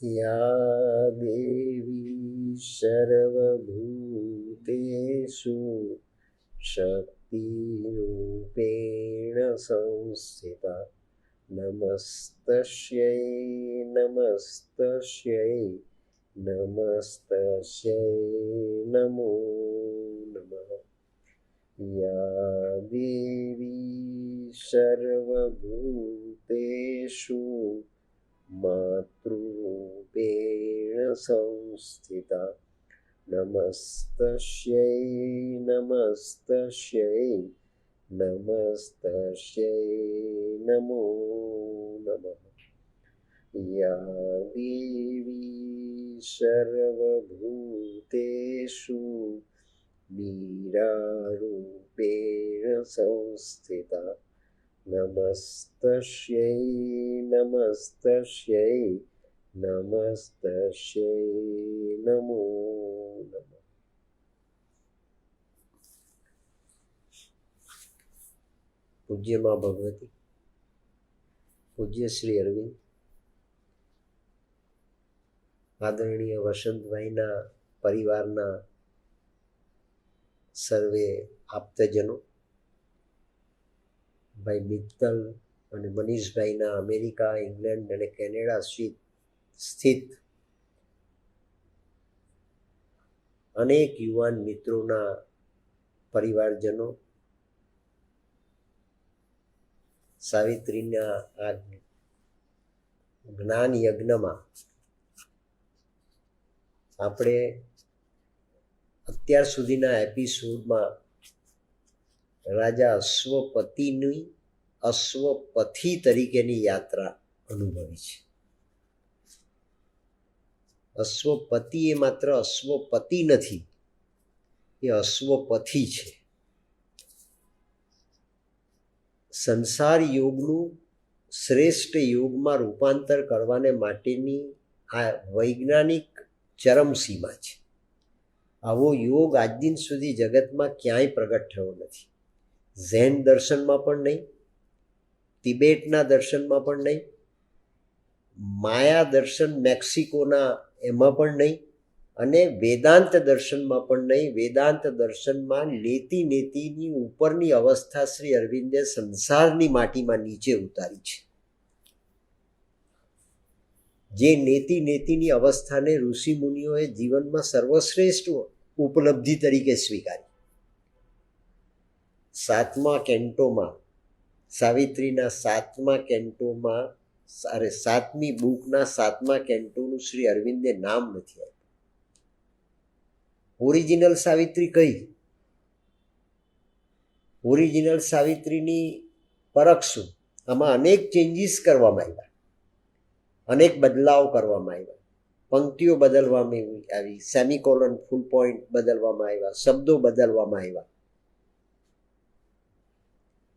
या देवी सर्वभूतेषु शक्तिरूपेण संस्थिता नमस्तस्यै नमस्तस्यै नमस्तस्यै नमो नमः। या देवी सर्वभूतेषु मातृरूपेण संस्थिता नमस्तस्यै नमस्तस्यै नमस्तस्यै नमो नमः। या देवी सर्वभूतेषु मीरारूपेण संस्थिता नमस्तस्यै नमस्तस्यै नमस्तस्यै नमो नमः। પૂજ્ય માં ભગવતી, પૂજ્ય શ્રી અરવિંદ, આદરણીય વસંતભાઈના પરિવારના સર્વે આપ્તજનો, ભાઈ મિત્તલ અને મનીષભાઈના અમેરિકા, ઇંગ્લેન્ડ અને કેનેડા સ્થિત અનેક યુવાન મિત્રોના પરિવારજનો, સાવિત્રીના આ જ્ઞાન યજ્ઞમાં આપણે અત્યાર સુધીના એપિસોડમાં રાજા અશ્વપતિની અશ્વપથી તરીકેની યાત્રા અનુભવી છે. અશ્વપતિ એ માત્ર અશ્વપતિ નથી, એ અશ્વપથી છે. સંસાર યોગનું શ્રેષ્ઠ યોગમાં રૂપાંતર કરવાને માટેની આ વૈજ્ઞાનિક ચરમસીમા છે. આવો યોગ આજ દિન સુધી જગતમાં ક્યાંય પ્રગટ થયો નથી. ઝેન દર્શનમાં પણ નહીં, તિબેટના દર્શનમાં પણ નહીં, માયા દર્શન મેક્સિકોના એમાં પણ નહીં, અને વેદાંત દર્શનમાં પણ નહીં. વેદાંત દર્શનમાં નેતિની ઉપરની અવસ્થા શ્રી અરવિંદે સંસારની માટીમાં નીચે ઉતારી છે. જે નેતિની અવસ્થાને ઋષિ મુનિઓએ જીવનમાં સર્વશ્રેષ્ઠ ઉપલબ્ધિ તરીકે સ્વીકારી. સાતમા કેન્ટોમાં, સાવિત્રીના સાતમા કેન્ટોમાં, સાતમી બુકના સાતમા કેન્ટોનું શ્રી અરવિંદે નામ નથી આપ્યું. ઓરિજિનલ સાવિત્રી કઈ? ઓરિજિનલ સાવિત્રીની પરખ શું? આમાં અનેક ચેન્જીસ કરવામાં આવ્યા, અનેક બદલાવ કરવામાં આવ્યા. પંક્તિઓ બદલવામાં આવી, સેમિકોલન ફૂલ પોઈન્ટ બદલવામાં આવ્યા, શબ્દો બદલવામાં આવ્યા.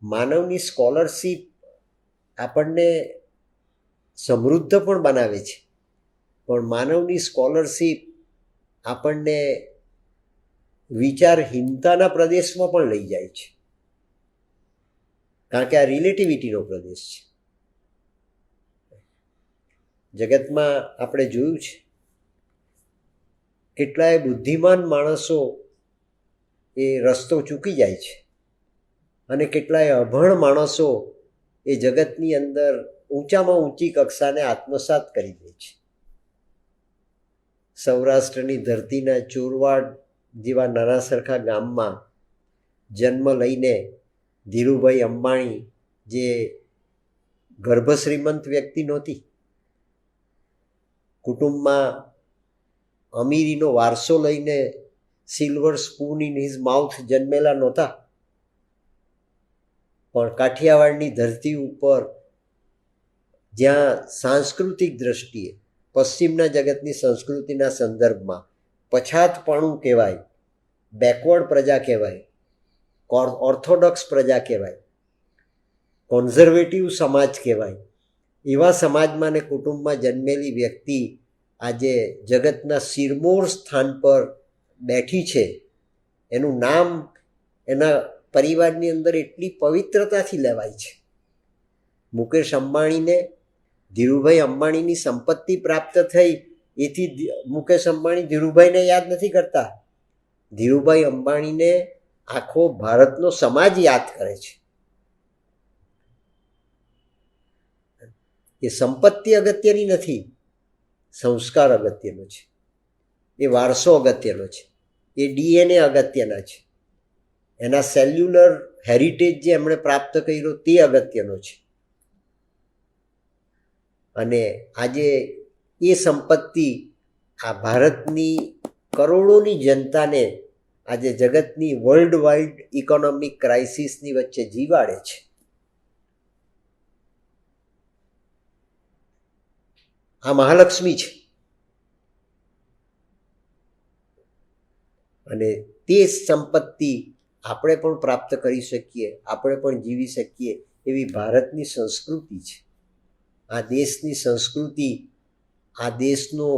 માનવની સ્કોલરશીપ આપણને સમૃદ્ધ પણ બનાવે છે, પણ માનવની સ્કોલરશીપ આપણને વિચારહીનતાના પ્રદેશમાં પણ લઈ જાય છે, કારણ કે આ રિલેટિવિટીનો પ્રદેશ છે. જગતમાં આપણે જોયું છે કેટલાય બુદ્ધિમાન માણસો એ રસ્તો ચૂકી જાય છે, અને કેટલાય અભણ માણસો એ જગતની અંદર ઊંચામાં ઊંચી કક્ષાને આત્મસાત કરી દે છે. સૌરાષ્ટ્રની ધરતીના ચોરવાડ જેવા નાના સરખા ગામમાં જન્મ લઈને ધીરુભાઈ અંબાણી, જે ગર્ભશ્રીમંત વ્યક્તિ નહોતી, કુટુંબમાં અમીરીનો વારસો લઈને silver spoon in his mouth જન્મેલા નહોતા, પણ કાઠિયાવાડની ધરતી ઉપર જ્યાં સાંસ્કૃતિક દ્રષ્ટિએ પશ્ચિમના જગતની સંસ્કૃતિના સંદર્ભમાં પછાતપણું કહેવાય, બેકવર્ડ પ્રજા કહેવાય, ઓર્થોડોક્સ પ્રજા કહેવાય, કોન્ઝર્વેટિવ સમાજ કહેવાય, એવા સમાજમાં ને કુટુંબમાં જન્મેલી વ્યક્તિ આજે જગતના શિરમોર સ્થાન પર બેઠી છે. એનું નામ એના પરિવારની અંદર એટલી પવિત્રતાથી લેવાય છે. મુકેશ અંબાણીને ધીરુભાઈ અંબાણીની સંપત્તિ પ્રાપ્ત થઈ એથી મુકેશ અંબાણી ધીરુભાઈને યાદ નથી કરતા. ધીરુભાઈ અંબાણીને આખો ભારતનો સમાજ યાદ કરે છે. એ સંપત્તિ અગત્યની નથી, સંસ્કાર અગત્યનો છે, એ વારસો અગત્યનો છે, એ ડીએનએ અગત્યના છે, એના સેલ્યુલર હેરિટેજ જે એમણે પ્રાપ્ત કર્યો તે અગત્યનો છે. અને આજે એ સંપત્તિ આ ભારતની કરોડોની જનતાને આજે જગતની વર્લ્ડ વાઇડ ઇકોનોમિક ક્રાઇસિસની વચ્ચે જીવાડે છે. આ મહાલક્ષ્મી છે અને તે સંપત્તિ આપણે પણ પ્રાપ્ત કરી શકીએ, આપણે પણ જીવી શકીએ એવી ભારતની સંસ્કૃતિ છે. આ દેશની સંસ્કૃતિ, આ દેશનો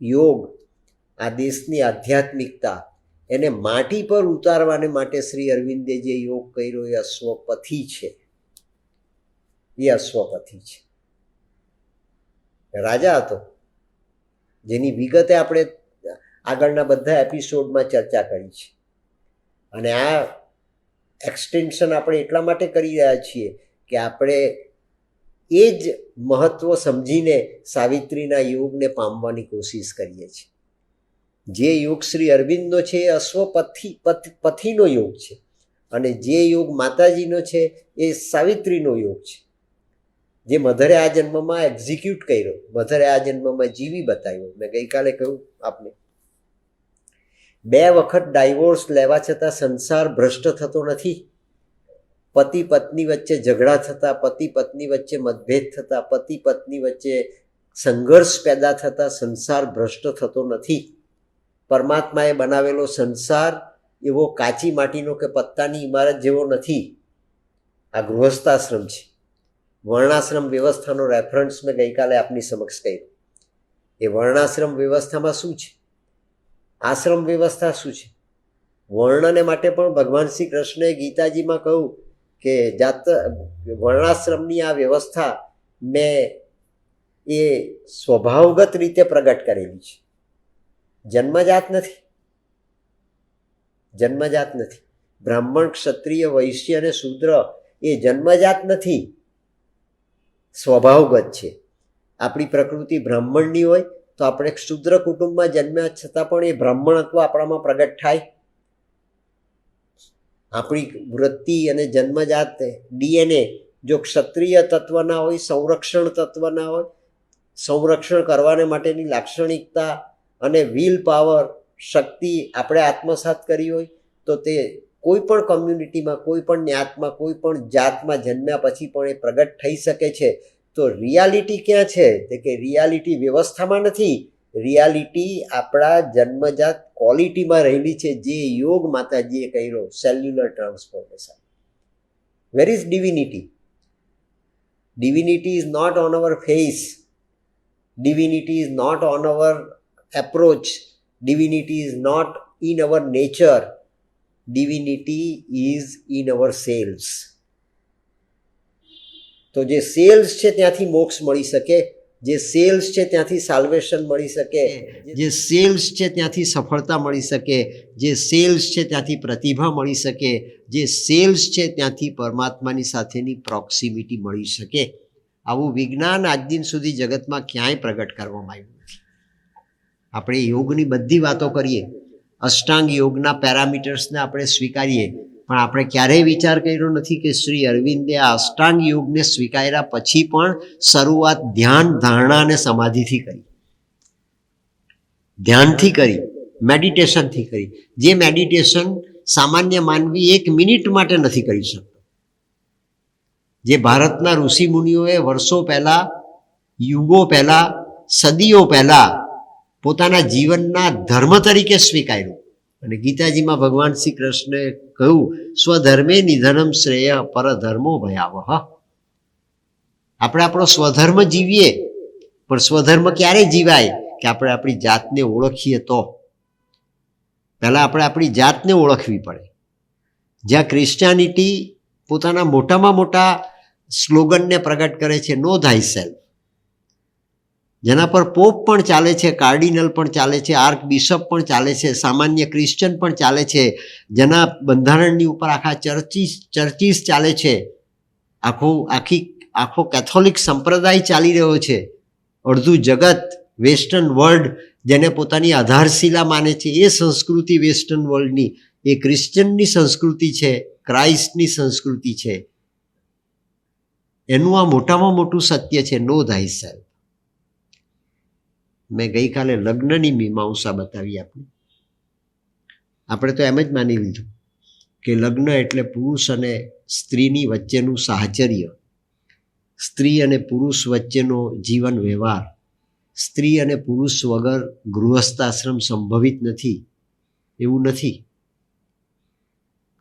યોગ, આ દેશની આધ્યાત્મિકતા એને માટી પર ઉતારવાને માટે શ્રી અરવિંદે જે યોગ કર્યો એ અશ્વપથી છે. એ અશ્વપથી છે. રાજા હતો જેની વિગતે આપણે આગળના બધા એપિસોડમાં ચર્ચા કરી છે. અને આ એક્સટેન્શન આપણે એટલા માટે કરી રહ્યા છીએ કે આપણે એ જ મહત્વ સમજીને સાવિત્રીના યોગને પામવાની કોશિશ કરીએ છીએ. જે યોગ શ્રી અરવિંદનો છે એ પથીનો યોગ છે અને જે યોગ માતાજીનો છે એ સાવિત્રીનો યોગ છે. જે મધરે આ જન્મમાં એક્ઝિક્યુટ કર્યો, મધરે આ જન્મમાં જીવી બતાવ્યો. મેં ગઈકાલે કહ્યું આપને, 2 વખત ડાયવોર્સ લેવા છતાં સંસાર ભ્રષ્ટ થતો નથી. પતિ પત્ની વચ્ચે ઝઘડા થતા, પતિ પત્ની વચ્ચે મતભેદ થતા, પતિ પત્ની વચ્ચે સંઘર્ષ પેદા થતા સંસાર ભ્રષ્ટ થતો નથી. પરમાત્માએ બનાવેલો સંસાર એવો કાચી માટીનો કે પત્તાની ઇમારત જેવો નથી. આ ગૃહસ્થાશ્રમ છે. વર્ણાશ્રમ વ્યવસ્થાનો રેફરન્સ મેં ગઈકાલે આપની સમક્ષ કર્યો. એ વર્ણાશ્રમ વ્યવસ્થામાં શું છે, આશ્રમ વ્યવસ્થા શું છે? વર્ણને માટે પણ ભગવાન શ્રી કૃષ્ણએ ગીતાજીમાં કહ્યું કે વર્ણાશ્રમની આ વ્યવસ્થા મેં એ સ્વભાવગત રીતે પ્રગટ કરેલી છે. જન્મજાત નથી, જન્મજાત નથી. બ્રાહ્મણ, ક્ષત્રિય, વૈશ્ય અને શૂદ્ર એ જન્મજાત નથી, સ્વભાવગત છે. આપણી પ્રકૃતિ બ્રાહ્મણની હોય તો આપણે શૂદ્ર કુટુંબમાં જન્મ્યા છતાં પણ એ બ્રાહ્મણત્વ આપણામાં પ્રગટ થાય. આપણી વૃત્તિ અને જન્મજાત ડીએનએ જો ક્ષત્રિય તત્વના હોય, સંરક્ષણ તત્વના હોય, સંરક્ષણ કરવાને માટેની લાક્ષણિકતા અને વિલ પાવર, શક્તિ આપણે આત્મસાત કરી હોય તો તે કોઈ પણ કમ્યુનિટીમાં, કોઈ પણ જ્ઞાતમાં, કોઈ પણ જાતમાં જન્મ્યા પછી પણ એ પ્રગટ થઈ શકે છે. તો રિયાલિટી ક્યાં છે? તે કે રિયાલિટી વ્યવસ્થામાં નથી, રિયાલિટી આપણા જન્મજાત ક્વોલિટીમાં રહેલી છે, જે યોગ માતાજીએ કર્યો, cellular transformation. Where is divinity? Divinity is not on our face, divinity is not on our approach, divinity is not in our nature, divinity is in our cells. તો જે સેલ્સ છે ત્યાંથી મોક્ષ મળી શકે, જે સેલ્સ છે ત્યાંથી સાલ્વેશન મળી શકે, જે સેલ્સ છે ત્યાંથી સફળતા મળી શકે, જે સેલ્સ છે ત્યાંથી પ્રતિભા મળી શકે, જે સેલ્સ છે ત્યાંથી પરમાત્માની સાથેની પ્રોક્સિમિટી મળી શકે. આવું વિજ્ઞાન આજ દિન સુધી જગતમાં ક્યાંય પ્રગટ કરવામાં આવ્યું નથી. આપણે યોગની બધી વાતો કરીએ, અષ્ટાંગ યોગના પેરામીટર્સને આપણે સ્વીકારીએ, પણ આપણે ક્યારેય વિચાર કર્યો નથી કે શ્રી અરવિંદે આ અષ્ટાંગ યોગને સ્વીકાર્યા પછી પણ શરૂઆત ધ્યાન, ધારણા અને સમાધિથી કરી, ધ્યાનથી કરી, મેડિટેશનથી કરી. જે મેડિટેશન સામાન્ય માનવી 1 મિનિટ માટે નથી કરી શકતો, જે ભારતના ઋષિ મુનિઓએ વર્ષો પહેલા, યુગો પહેલા, સદીઓ પહેલા પોતાના જીવનના ધર્મ તરીકે સ્વીકાર્યું. અને ગીતાજીમાં ભગવાન શ્રી કૃષ્ણે કહ્યું, સ્વધર્મે નિધનમ શ્રેય પરધર્મો ભયાવહ. આપણે આપણો સ્વધર્મ જીવીએ, પણ સ્વધર્મ ક્યારે જીવાય? કે આપણે આપણી જાતને ઓળખીએ તો. પહેલાં આપણે આપણી જાતને ઓળખવી પડે. જ્યાં ક્રિશ્ચિયાનિટી પોતાના મોટામાં મોટા સ્લોગનને પ્રગટ કરે છે, નો થાય સેલ્ફ, જેના પર પોપ પણ ચાલે છે, કાર્ડિનલ પણ ચાલે છે, આર્ક બિશપ પણ ચાલે છે, સામાન્ય ક્રિશ્ચન પણ ચાલે છે, જેના બંધારણની ઉપર આખા ચર્ચીસ ચાલે છે, આખો કેથોલિક સંપ્રદાય ચાલી રહ્યો છે, અડધું જગત વેસ્ટર્ન વર્લ્ડ જેને પોતાની આધારશિલા માને છે એ સંસ્કૃતિ વેસ્ટર્ન વર્લ્ડની એ ક્રિશ્ચનની સંસ્કૃતિ છે, ક્રાઇસ્ટની સંસ્કૃતિ છે. એનું આ મોટામાં મોટું સત્ય છે, નો thyself. મેં ગઈકાલે લગ્નની મીમાંસા બતાવી આપણે તો એમ જ માની લીધું કે લગ્ન એટલે પુરુષ અને સ્ત્રીની વચ્ચેનું સાહચર્ય, સ્ત્રી અને પુરુષ વચ્ચેનો જીવન વ્યવહાર. સ્ત્રી અને પુરુષ વગર ગૃહસ્થાશ્રમ સંભવિત નથી, એવું નથી.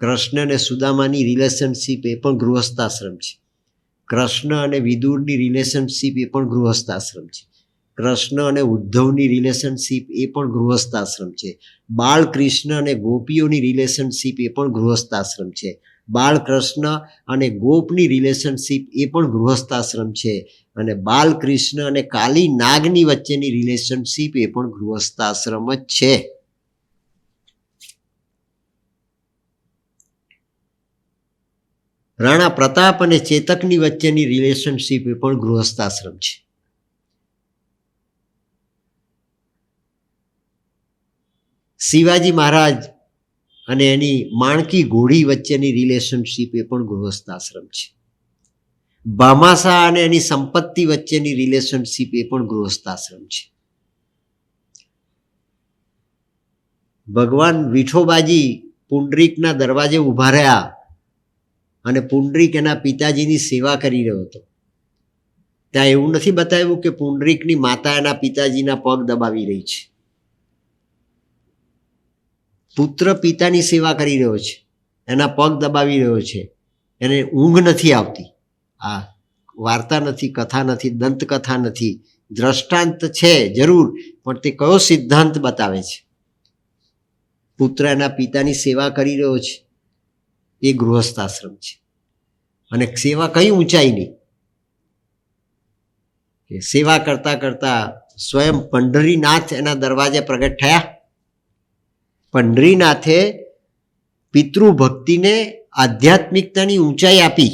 કૃષ્ણ અને સુદામાની રિલેશનશીપ એ પણ ગૃહસ્થાશ્રમ છે. કૃષ્ણ અને વિદુરની રિલેશનશીપ એ પણ ગૃહસ્થાશ્રમ છે. કૃષ્ણ અને ઉદ્ધવની રિલેશનશીપ એ પણ ગૃહસ્થાશ્રમ છે. બાળકૃષ્ણ અને ગોપીઓની રિલેશનશીપ એ પણ ગૃહસ્થાશ્રમ છે. બાળકૃષ્ણ અને ગોપની રિલેશનશીપ એ પણ ગૃહસ્થાશ્રમ છે. અને બાલકૃષ્ણ અને કાલી નાગની વચ્ચેની રિલેશનશીપ એ પણ ગૃહસ્થાશ્રમ જ છે. રાણા પ્રતાપ અને ચેતકની વચ્ચેની રિલેશનશીપ એ પણ ગૃહસ્થાશ્રમ છે. શિવાજી મહારાજ અને એની માણકી ઘોડી વચ્ચેની રિલેશનશીપ એ પણ ગૃહસ્થાશ્રમ છે. ભામાશા અને એની સંપત્તિ વચ્ચેની રિલેશનશીપ એ પણ ગૃહસ્થાશ્રમ છે. ભગવાન વિઠોબાજી પુંડરીકના દરવાજે ઊભા રહ્યા અને પુંડરીક એના પિતાજીની સેવા કરી રહ્યો હતો. ત્યાં એવું નથી બતાવ્યું કે પુંડરીકની માતા એના પિતાજીના પગ દબાવી રહી છે. પુત્ર પિતાની સેવા કરી રહ્યો છે, એના પગ દબાવી રહ્યો છે, એને ઊંઘ નથી આવતી. આ વાર્તા નથી, કથા નથી, દંતકથા નથી, દ્રષ્ટાંત છે જરૂર, પણ તે કયો સિદ્ધાંત બતાવે છે? પુત્ર એના પિતાની સેવા કરી રહ્યો છે, એ ગૃહસ્થાશ્રમ છે. અને સેવા કઈ ઊંચાઈની કે સેવા કરતા કરતા સ્વયં પંઢરીનાથ એના દરવાજે પ્રગટ થયા. પંઢરીનાથે પિતૃભક્તિને આધ્યાત્મિકતાની ઊંચાઈ આપી.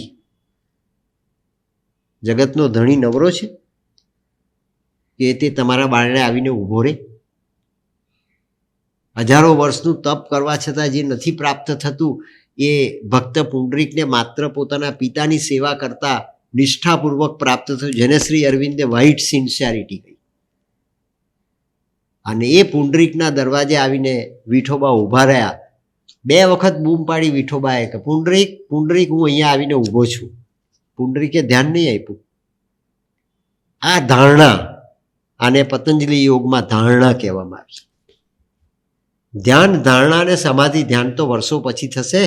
જગતનો ધણી નવરો છે કે તે તમારા બારણે આવીને ઊભો રહે? હજારો વર્ષનું તપ કરવા છતાં જે નથી પ્રાપ્ત થતું એ ભક્ત પુંડરીકને માત્ર પોતાના પિતાની સેવા કરતા નિષ્ઠાપૂર્વક પ્રાપ્ત થયું, જેને શ્રી અરવિંદે વ્હાઇટ સિન્સિયરિટી કહી. અને એ પુંડરીકના દરવાજે આવીને વિઠોબા ઊભા રહ્યા. 2 વખત બૂમ પાડી વિઠોબાએ કે પુંડરીક, પુંડરીક, હું અહીંયા આવીને ઊભો છું. પુંડરીકે ધ્યાન નહીં આપ્યું. આ ધારણા, આને પતંજલિ યોગમાં ધારણા કહેવામાં આવે છે. ધ્યાન, ધારણા અને સમાધિ. ધ્યાન તો વર્ષો પછી થશે,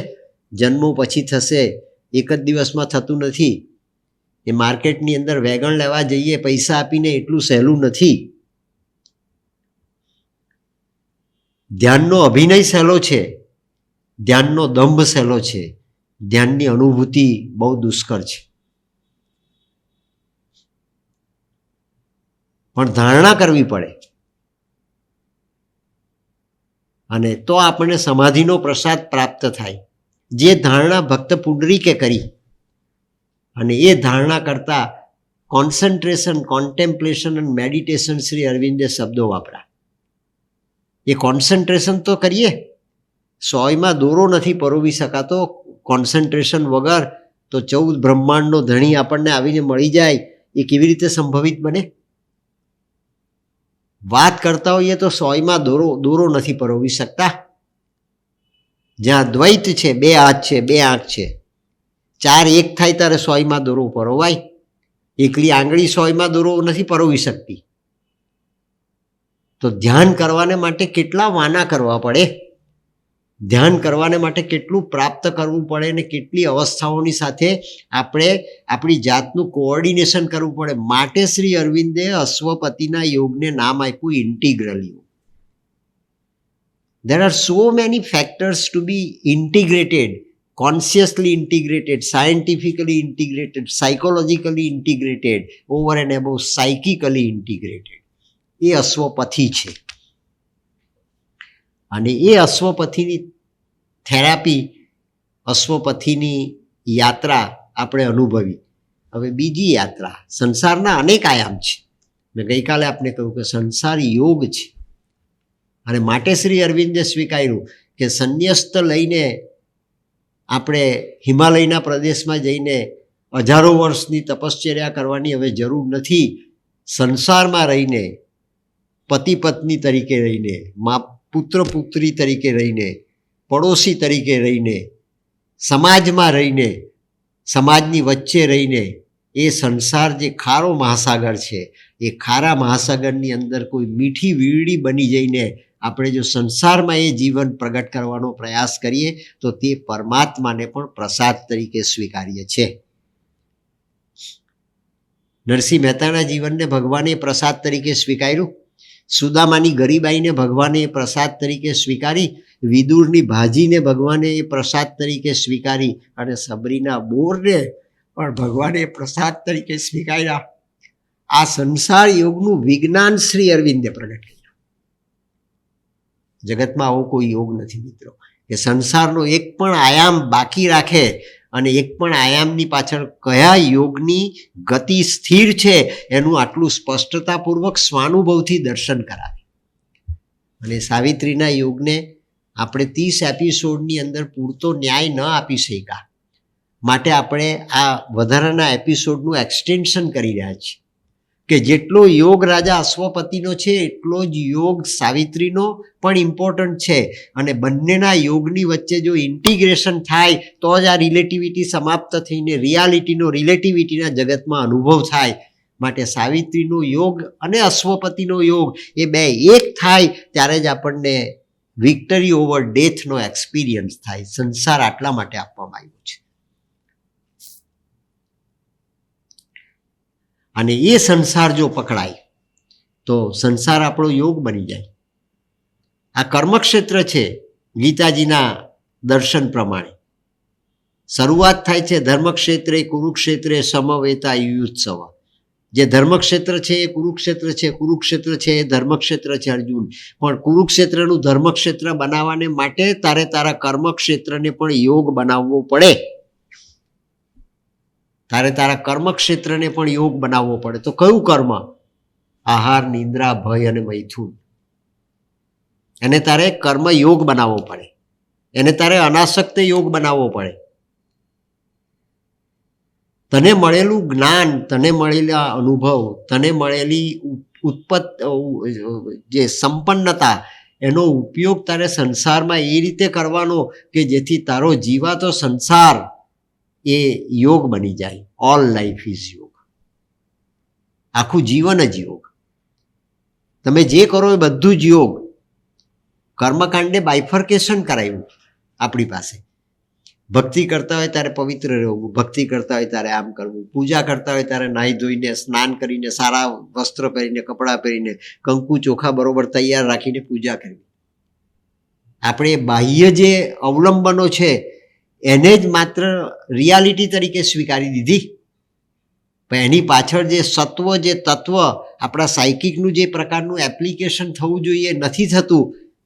જન્મો પછી થશે, એક જ દિવસમાં થતું નથી. એ માર્કેટની અંદર વેગણ લેવા જઈએ પૈસા આપીને એટલું સહેલું નથી. ધ્યાનનો અભિનય સહેલો છે, ધ્યાનનો દંભ સહેલો છે, ધ્યાનની અનુભૂતિ બહુ દુષ્કર છે. પણ ધારણા કરવી પડે અને તો આપણને સમાધિનો પ્રસાદ પ્રાપ્ત થાય. જે ધારણા ભક્ત પુંડરીકે કરી, અને એ ધારણા કરતા કોન્સન્ટ્રેશન, કોન્ટેમ્પલેશન અને મેડિટેશન શ્રી અરવિંદે શબ્દો વાપરા. એ કોન્સન્ટ્રેશન તો કરીએ. 100માં દોરો નથી પરોવી શકાતો કોન્સન્ટ્રેશન વગર. તો 14 બ્રહ્માંડનો ધણી આપણને આવીને મળી જાય, એ કેવી રીતે સંભવિત બને? વાત કરતા હોઈએ તો 100માં દોરો નથી પરોવી શકતા. જ્યાં દ્વૈત છે, 2 હાથ છે, 2 આંખ છે, 4 એક થાય ત્યારે 100માં દોરો પરોવાય. એકલી આંગળી 100માં દોરો નથી પરોવી શકતી. તો ધ્યાન કરવાને માટે કેટલા વાના કરવા પડે, ધ્યાન કરવાને માટે કેટલું પ્રાપ્ત કરવું પડે, ને કેટલી અવસ્થાઓની સાથે આપણે આપણી જાતનું કોઓર્ડિનેશન કરવું પડે. માટે શ્રી અરવિંદે અશ્વપતિના યોગને નામ આપ્યું ઇન્ટિગ્રલ યોગ. There are so many factors to be integrated consciously integrated, scientifically integrated, psychologically integrated, over and above psychically integrated. એ અશ્વપથી છે અને એ અશ્વપથીની થેરાપી, અશ્વપથીની યાત્રા આપણે અનુભવી. હવે બીજી યાત્રા, સંસારના અનેક આયામ છે. મેં ગઈકાલે આપને કહ્યું કે સંસાર યોગ છે અને માટે શ્રી અરવિંદે સ્વીકાર્યું કે સંન્યસ્ત લઈને આપણે હિમાલયના પ્રદેશમાં જઈને હજારો વર્ષની તપશ્ચર્યા કરવાની હવે જરૂર નથી. સંસારમાં રહીને, પતિ પત્ની તરીકે રહીને, પુત્ર પુત્રી તરીકે રહીને, પડોશી તરીકે રહીને, સમાજમાં રહીને, સમાજની વચ્ચે રહીને, એ સંસાર જે ખારો મહાસાગર છે, એ ખારા મહાસાગરની અંદર કોઈ મીઠી વીરડી બની જઈને આપણે જો સંસારમાં એ જીવન પ્રગટ કરવાનો પ્રયાસ કરીએ તો તે પરમાત્માને પણ પ્રસાદ તરીકે સ્વીકાર્ય છે. નરસિંહ મહેતાના જીવનને ભગવાને પ્રસાદ તરીકે સ્વીકાર્યું. સુદામાની ગરીબાઈને ભગવાને એ પ્રસાદ તરીકે સ્વીકારી. વિદુરની ભાજીને ભગવાને એ પ્રસાદ તરીકે સ્વીકારી અને સબરીના બોરને પણ ભગવાને પ્રસાદ તરીકે સ્વીકાર્યા. આ સંસાર યોગનું વિજ્ઞાન શ્રી અરવિંદે પ્રગટ કર્યું. જગતમાં આવો કોઈ યોગ નથી મિત્રો કે સંસારનો એક પણ આયામ બાકી રાખે અને એક પણ આયામની પાછળ કયા યોગની ગતિ સ્થિર છે એનું આટલું સ્પષ્ટતાપૂર્વક સ્વાનુભવથી દર્શન કરાવે. અને સાવિત્રીના યોગને આપણે 30 એપિસોડની અંદર પૂરતો ન્યાય ન આપી શક્યા, માટે આપણે આ વધારાના એપિસોડનું એક્સટેન્શન કરી રહ્યા છીએ કે જેટલો યોગ રાજા અશ્વપતિનો છે એટલો જ યોગ સાવિત્રીનો પણ ઇમ્પોર્ટન્ટ છે. અને બંનેના યોગની વચ્ચે જો ઇન્ટિગ્રેશન થાય તો જ આ રિલેટિવિટી સમાપ્ત થઈને રિલેટિવિટીના જગતમાં અનુભવ થાય. માટે સાવિત્રીનો યોગ અને અશ્વપતિનો યોગ એ બે એક થાય ત્યારે જ આપણને વિક્ટરી ઓવર ડેથનો એક્સપિરિયન્સ થાય. સંસાર આટલા માટે આપવામાં આવ્યો છે. અને એ સંસાર જો પકડાય તો સંસાર આપણો યોગ બની જાય. આ કર્મક્ષેત્ર છે. ગીતાજીના દર્શન પ્રમાણે શરૂઆત થાય છે ધર્મક્ષેત્રે કુરુક્ષેત્રે સમવેતા યુયુત્સવ. જે ધર્મક્ષેત્ર છે એ કુરુક્ષેત્ર છે, કુરુક્ષેત્ર છે એ ધર્મક્ષેત્ર છે અર્જુન. પણ કુરુક્ષેત્રનું ધર્મક્ષેત્ર બનાવવાને માટે તારે તારા કર્મક્ષેત્રને પણ યોગ બનાવવો પડે. તારે તારા કર્મક્ષેત્રને પણ યોગ બનાવવો પડે. તો કયું કર્મ? આહાર, નિદ્રા, ભય અને મૈથુન. એને તારે કર્મ યોગ બનાવવો પડે. એને તારે અનાસક્ત યોગ બનાવવો પડે. તને મળેલું જ્ઞાન, તને મળેલા અનુભવ, તને મળેલી જે સંપન્નતા, એનો ઉપયોગ તારે સંસારમાં એ રીતે કરવાનો કે જેથી તારો જીવાતો સંસાર એ યોગ બની જાય. ઓલ લાઈફ ઇઝ યોગ. આખું જીવન જ યોગ. તમે જે કરો એ બધું જ યોગ. કર્મકાંડે બાયફર્કેશન કરાવ્યું આપણી પાસે. ભક્તિ કરતા હોય ત્યારે પવિત્ર રહેવું, ભક્તિ કરતા હોય ત્યારે આમ કરવું, પૂજા કરતા હોય ત્યારે નાહી ધોઈને, સ્નાન કરીને, સારા વસ્ત્ર પહેરીને, કપડાં પહેરીને, કંકુ ચોખા બરોબર તૈયાર રાખીને પૂજા કરવી. આપણે બાહ્ય જે અવલંબનો છે એને જ માત્ર રિયાલિટી તરીકે સ્વીકારી દીધી. પણ એની પાછળ જે સત્વ, જે તત્વ, આપણા સાયકિકનું જે પ્રકારનું એપ્લિકેશન થવું જોઈએ નથી થતું,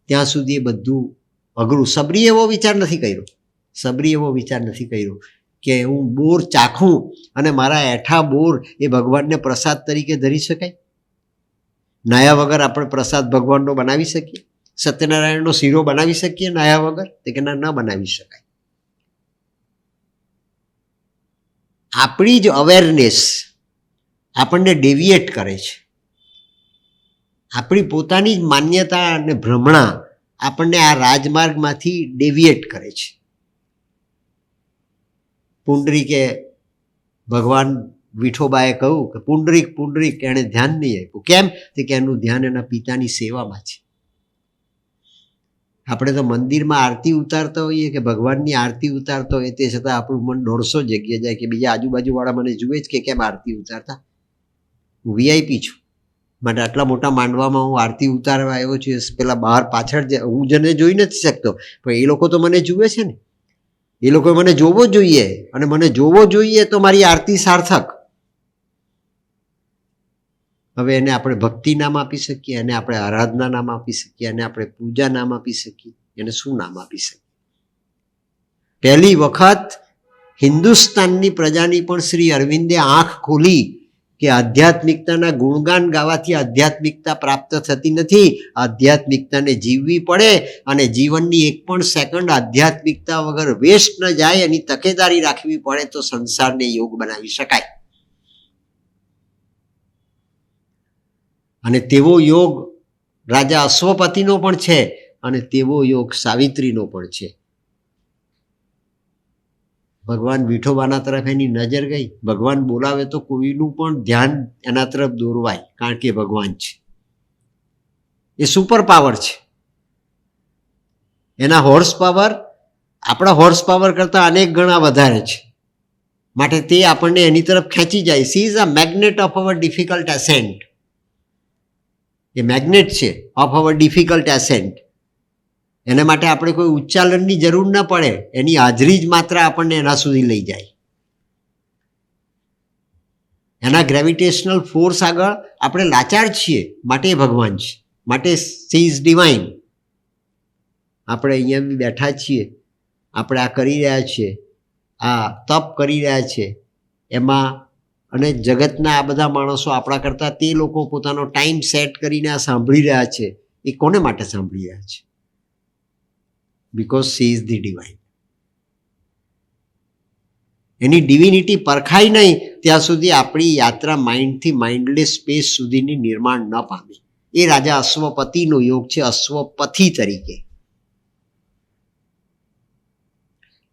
ત્યાં સુધી એ બધું અઘરું. સબરી એવો વિચાર નથી કર્યો કે હું બોર ચાખું અને મારા એઠા બોર એ ભગવાનને પ્રસાદ તરીકે ધરી શકાય. નાયા વગર આપણે પ્રસાદ ભગવાનનો બનાવી શકીએ? સત્યનારાયણનો શીરો બનાવી શકીએ નાયા વગર? તે કે ના, ન બનાવી શકાય. આપણી જ અવેરનેસ આપણને ડેવિએટ કરે છે. આપણી પોતાની જ માન્યતા અને ભ્રમણા આપણને આ રાજમાર્ગમાંથી ડેવિએટ કરે છે. પુંડરીકે ભગવાન વિઠોબાએ કહ્યું કે પુંડરીક એણે ધ્યાન નહીં આપ્યું. કેમ? કે એનું ધ્યાન એના પિતાની સેવામાં છે. આપણે તો મંદિરમાં આરતી ઉતારતા હોઈએ કે ભગવાનની આરતી ઉતારતા હોઈએ, તે છતાં આપણું મન 150 જગ્યાએ જાય કે બીજા આજુબાજુવાળા મને જુએ જ કે કેમ આરતી ઉતારતા. હું વીઆઈપી છું, માટે આટલા મોટા માંડવામાં હું આરતી ઉતારવા આવ્યો છું. પેલા બહાર પાછળ હું જેને જોઈ નથી શકતો, પણ એ લોકો તો મને જુએ છે ને. એ લોકોએ મને જોવો જોઈએ, અને મને જોવો જોઈએ તો મારી આરતી સાર્થક. હવે એને આપણે ભક્તિ નામ આપી શકીએ, એને આપણે આરાધના નામ આપી શકીએ, એને આપણે પૂજા નામ આપી શકીએ, એને શું નામ આપી શકીએ? પહેલી વખત હિન્દુસ્તાનની પ્રજાની પણ શ્રી અરવિંદે આંખ ખોલી કે આધ્યાત્મિકતાના ગુણગાન ગાવાથી આધ્યાત્મિકતા પ્રાપ્ત થતી નથી, આધ્યાત્મિકતાને જીવવી પડે, અને જીવનની એક પણ સેકન્ડ આધ્યાત્મિકતા વગર વેસ્ટ ન જાય એની તકેદારી રાખવી પડે, તો સંસારને યોગ બનાવી શકાય. અને તેવો યોગ રાજા અશ્વપતિનો પણ છે, અને તેવો યોગ સાવિત્રીનો પણ છે. ભગવાન વિઠોબાના તરફ એની નજર ગઈ. ભગવાન બોલાવે તો કોઈનું પણ ધ્યાન એના તરફ દોરવાય, કારણ કે ભગવાન છે. એ સુપર પાવર છે. એના હોર્સ પાવર આપણા હોર્સ પાવર કરતા અનેક ગણા વધારે છે. માટે તે આપણને એની તરફ ખેંચી જાય. She is a magnet of our difficult ascent. A magnet છે ઓફ અવર ડિફિકલ્ટ એસેન્ટ. એના માટે આપણે કોઈ ઉચ્ચાલનની જરૂર ન પડે, એની હાજરી જ માત્ર આપણને એના સુધી લઈ જાય. એના ગ્રેવિટેશનલ ફોર્સ આગળ આપણે લાચાર છીએ, માટે ભગવાન છે, માટે સી ઇઝ ડિવાઇન. આપણે અહીંયા બી બેઠા છીએ, આપણે આ કરી રહ્યા છીએ, આ તપ કરી રહ્યા છે એમાં, અને જગતના આ બધા માણસો આપણા કરતાં તે લોકો પોતાનો ટાઈમ સેટ કરીને આ સાંભળી રહ્યા છે. એ કોને માટે સાંભળી રહ્યા છે? Because she is the divine. એની ડિવિનિટી પરખાય નહીં ત્યાં સુધી આપણી યાત્રા માઇન્ડથી માઇન્ડલેસ સ્પેસ સુધીની નિર્માણ ન પામે. એ રાજા અશ્વપતિનો યોગ છે, અશ્વપથી તરીકે.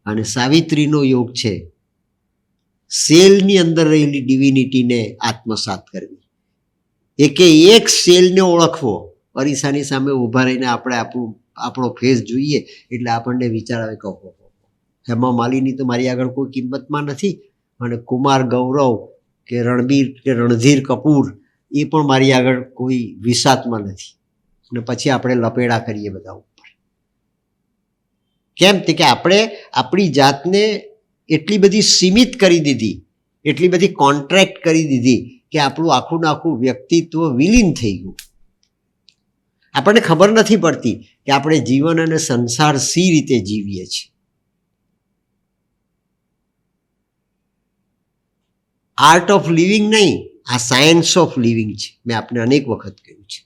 અને સાવિત્રીનો યોગ છે સેલની અંદર રહેલી ડિવિનિટીને આત્મસાત કરવી. એકે એક સેલને ઓળખવો. અરીસાની સામે ઊભા રહીને આપણે આપણો ફેસ જોઈએ એટલે આપણને વિચાર આવે કે ઓહો, હેમા માલિની તો મારી આગળ કોઈ કિંમતમાં નથી, અને કુમાર ગૌરવ કે રણબીર કે રણધીર કપૂર એ પણ મારી આગળ કોઈ વિસાતમાં નથી. અને પછી આપણે લપેડા કરીએ બધા ઉપર. કેમ? કે આપણે આપણી જાતને એટલી બધી સીમિત કરી દીધી, એટલી બધી કોન્ટ્રાક્ટ કરી દીધી કે આપણું આખું ને આખું વ્યક્તિત્વ વિલીન થઈ ગયું. આપણને ખબર નથી પડતી કે આપણે જીવન અને સંસાર સી રીતે જીવીએ છીએ. આર્ટ ઓફ લિવિંગ નહીં, આ સાયન્સ ઓફ લિવિંગ છે. મેં આપને અનેક વખત કહ્યું છે.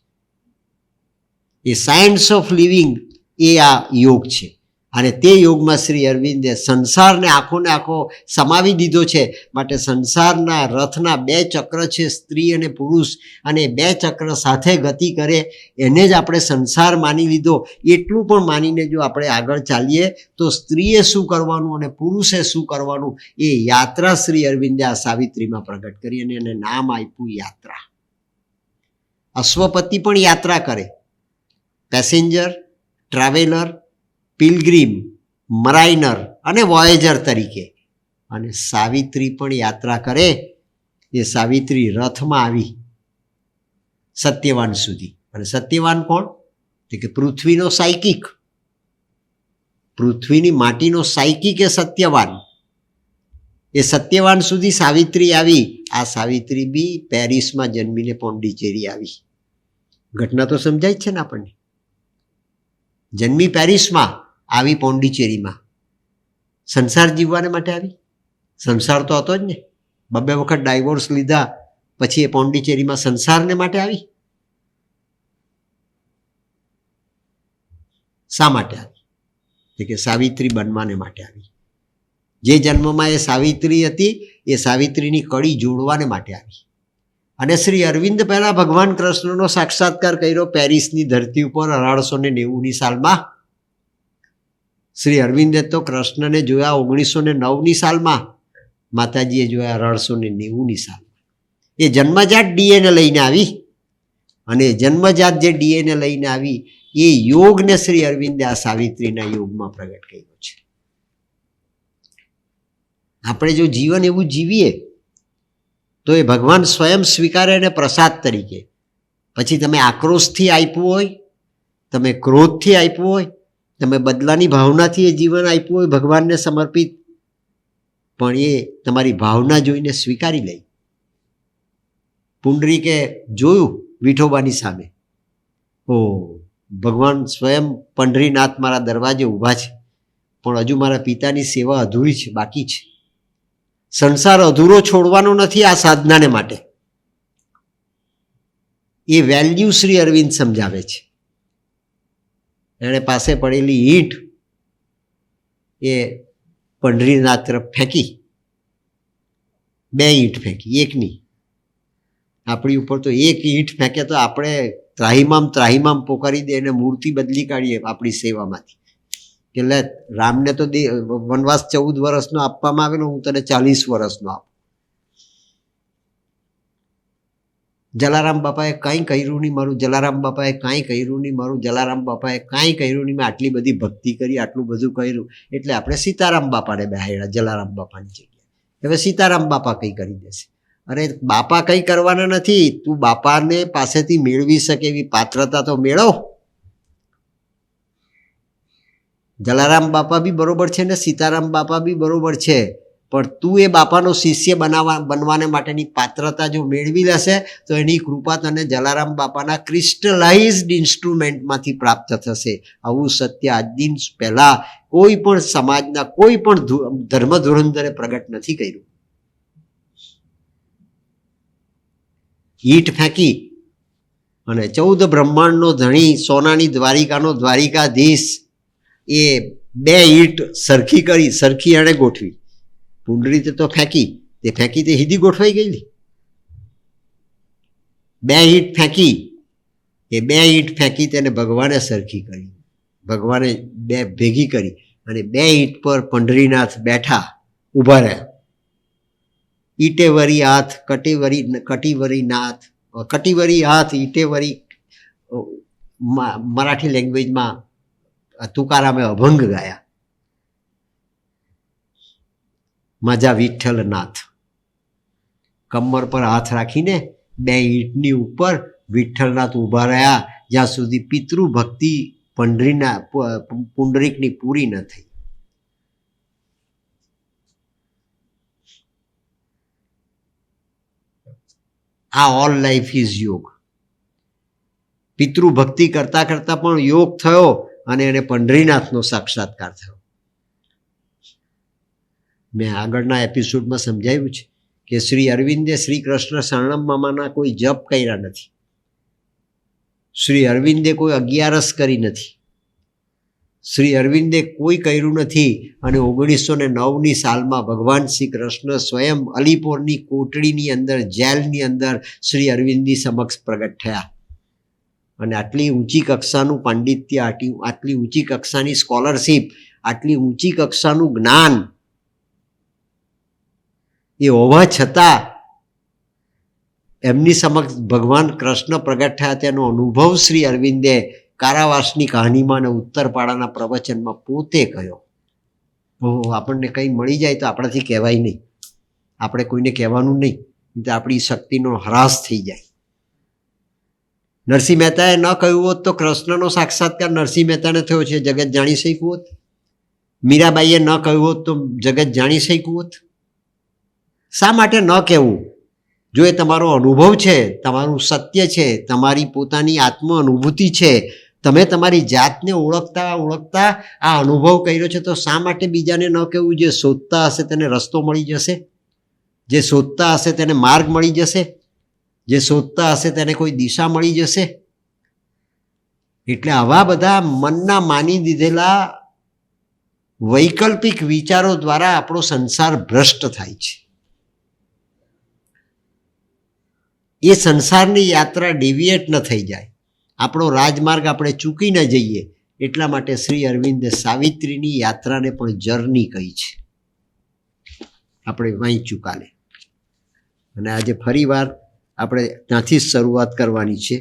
એ સાયન્સ ઓફ લિવિંગ એ આ યોગ છે. અને તે યોગમાં શ્રી અરવિંદે સંસારને આખોને આખો સમાવી દીધો છે. માટે સંસારના રથના 2 ચક્ર છે, સ્ત્રી અને પુરુષ, અને 2 ચક્ર સાથે ગતિ કરે એને જ આપણે સંસાર માની લીધો. એટલું પણ માનીને જો આપણે આગળ ચાલીએ તો સ્ત્રીએ શું કરવાનું અને પુરુષે શું કરવાનું એ યાત્રા શ્રી અરવિંદે આ સાવિત્રીમાં પ્રગટ કરી, અને એને નામ આપ્યું યાત્રા. અશ્વપતિ પણ યાત્રા કરે, પેસેન્જર, ટ્રાવેલર, પિલગ્રીમ, મરાઇનર અને વોયેજર તરીકે. અને સાવિત્રી પણ યાત્રા કરે. એ સાવિત્રી રથમાં આવી સત્યવાન સુધી. અને સત્યવાન કોણ? કે પૃથ્વીનો સાયકિક, પૃથ્વીની માટીનો સાયકિક એ સત્યવાન. એ સત્યવાન સુધી સાવિત્રી આવી. આ સાવિત્રી બી પેરિસમાં જન્મીને પોંડિચેરી આવી. ઘટના તો સમજાય જ છે ને આપણને. જન્મી પેરિસમાં, આવી પોંડિચેરીમાં. સંસાર જીવવાને માટે આવી. સંસાર તો હતો જ ને. 2 વખત ડાયવોર્સ લીધા પછી એ પોંડિચેરીમાં સંસારને માટે આવી. શા માટે આવી? કે સાવિત્રી બનવાને માટે આવી. જે જન્મમાં એ સાવિત્રી હતી એ સાવિત્રીની કડી જોડવાને માટે આવી. અને શ્રી અરવિંદ પહેલા ભગવાન કૃષ્ણનો સાક્ષાત્કાર કર્યો પેરિસની ધરતી ઉપર 1890ની સાલમાં. શ્રી અરવિંદે તો કૃષ્ણને જોયા 1909ની સાલમાં, માતાજીએ જોયા 1890ની સાલમાં. એ જન્મજાત ડીએનએ લઈને આવી. અને જન્મજાત જે ડીએનએ લઈને આવી એ યોગને શ્રી અરવિંદે આ સાવિત્રીના યોગમાં પ્રગટ કર્યો છે. આપણે જો જીવન એવું જીવીએ તો એ ભગવાન સ્વયં સ્વીકારે અને પ્રસાદ તરીકે. પછી તમે આક્રોશથી આપ્યું હોય, તમે ક્રોધથી આપ્યું હોય, તમે બદલાની ભાવનાથી એ જીવન આપ્યું હોય ભગવાનને સમર્પિત, પણ એ તમારી ભાવના જોઈને સ્વીકારી લઈ. પુંડરીકે જોયું વિઠોબાની સામે, ઓ ભગવાન સ્વયં પંઢરીનાથ મારા દરવાજે ઊભા છે, પણ હજુ મારા પિતાની સેવા અધૂરી છે, બાકી છે. સંસાર અધૂરો છોડવાનો નથી આ સાધનાને માટે. એ વેલ્યુ શ્રી અરવિંદ સમજાવે છે. એણે પાસે પડેલી ઈંટ એ પંઢરીનાથ તરફ ફેંકી, 2 ઈંટ ફેંકી, એકની. આપણી ઉપર તો એક ઈંટ ફેંકે તો આપણે ત્રાહીમામ પોકારી દે અને મૂર્તિ બદલી કાઢીએ આપણી સેવામાંથી. કે લે, રામને તો વનવાસ 14 વર્ષનો આપવામાં આવેલો, હું તને 40 વર્ષનો આપું. જલારામ બાપાએ કાંઈ કર્યું નહીં મારું, જલારામ બાપાએ કાંઈ કર્યું નહીં મારું, જલારામ બાપાએ કાંઈ કર્યું નહીં. મેં આટલી બધી ભક્તિ કરી, આટલું બધું કર્યું, એટલે આપણે સીતારામ બાપાને બેહાડ્યા જલારામ બાપાની જગ્યાએ. હવે સીતારામ બાપા કંઈ કરી દેશે. અરે બાપા કંઈ કરવાના નથી, તું બાપાને પાસેથી મેળવી શકે એવી પાત્રતા તો મેળવ. જલારામ બાપા બી બરોબર છે ને સીતારામ બાપા બી બરોબર છે, પણ તું એ બાપાનો શિષ્ય બનવાને માટેની પાત્રતા જો મેળવી લેશે તો એની કૃપા તને જલારામ બાપાના ક્રિસ્ટલાઇઝડ ઇન્સ્ટ્રુમેન્ટમાંથી પ્રાપ્ત થશે. આવું સત્ય આજ દિન પહેલા કોઈ પણ સમાજના કોઈ પણ ધર્મ ધુરંધરે પ્રગટ નથી કર્યું. ઈંટ ફેંકી અને 14 બ્રહ્માંડનો ધણી, સોનાની દ્વારિકાનો દ્વારિકાધીશ, એ 2 ઈંટ સરખી કરી, સરખી એણે ગોઠવી. પુંડરી તો ફેંકી, તે સીધી ગોઠવાઈ ગયેલી. 2 ઈંટ ફેંકી, એ 2 ઈંટ ફેંકી તેને ભગવાને સરખી કરી, ભગવાને 2 ભેગી કરી અને 2 ઈંટ પર પંઢરીનાથ બેઠા, ઊભા રહ્યા. ઈટેવરી હાથ કટીવરી નાથ, કટીવરી હાથ ઈટેવરી, મરાઠી લેંગ્વેજમાં તુકારામે અભંગ ગાયા. માજા વિઠ્ઠલનાથ, કમર પર હાથ રાખીને 2 ઈંટની ઉપર વિઠ્ઠલનાથ ઊભા રહ્યા, જ્યાં સુધી પિતૃભક્તિ પુંડરીકની પૂરી ન થઈ. આ ઓલ લાઈફ ઇઝ યોગ. પિતૃભક્તિ કરતા કરતા પણ યોગ થયો અને એને પંઢરીનાથનો સાક્ષાત્કાર થયો. મેં આગળના એપિસોડમાં સમજાવ્યું છે કે શ્રી અરવિંદે શ્રી કૃષ્ણ શરણમ મામાના કોઈ જપ કર્યા નથી. શ્રી અરવિંદે કોઈ 11 કરી નથી. શ્રી અરવિંદે કોઈ કર્યું નથી. અને 1909ની સાલમાં ભગવાન શ્રી કૃષ્ણ સ્વયં અલીપોરની કોટડીની અંદર, જેલની અંદર શ્રી અરવિંદની સમક્ષ પ્રગટ થયા. અને આટલી ઊંચી કક્ષાનું પાંડિત્ય, આટલી ઊંચી કક્ષાની સ્કોલરશીપ, આટલી ઊંચી કક્ષાનું જ્ઞાન એ હોવા છતાં એમની સમક્ષ ભગવાન કૃષ્ણ પ્રગટ થયા તેનો અનુભવ શ્રી અરવિંદે કારાવાસની કહાનીમાં અને ઉત્તરપાડાના પ્રવચનમાં પોતે કહ્યો. આપણને કંઈ મળી જાય તો આપણાથી કહેવાય નહીં, આપણે કોઈને કહેવાનું નહીં, તો આપણી શક્તિનો હ્રાસ થઈ જાય. નરસિંહ મહેતાએ ન કહ્યું હોત તો કૃષ્ણનો સાક્ષાત્કાર નરસિંહ મહેતાને થયો છે, જગત જાણી શક્યું હોત. મીરાબાઈએ ન કહ્યું હોત તો જગત જાણી શક્યું હોત. શા માટે ન કહેવું? જો એ તમારો અનુભવ છે, તમારું સત્ય છે, તમારી પોતાની આત્મ અનુભૂતિ છે, તમે તમારી જાતને ઓળખતા ઓળખતા આ અનુભવ કર્યો છે, તો શા માટે બીજાને ન કહેવું? જે શોધતા હશે તેને રસ્તો મળી જશે, જે શોધતા હશે તેને માર્ગ મળી જશે, જે શોધતા હશે તેને કોઈ દિશા મળી જશે. એટલે આવા બધા મનના માની દીધેલા વૈકલ્પિક વિચારો દ્વારા આપણો સંસાર ભ્રષ્ટ થાય છે. એ સંસારની યાત્રા ડેવિએટ ન થઈ જાય, આપણો રાજમાર્ગ આપણે ચૂકી ન જઈએ, એટલા માટે શ્રી અરવિંદે સાવિત્રીની યાત્રાને પણ જર્ની કહી છે. આપણે વાંચ્યું કાલે, અને આજે ફરી વાર આપણે ત્યાંથી જ શરૂઆત કરવાની છે.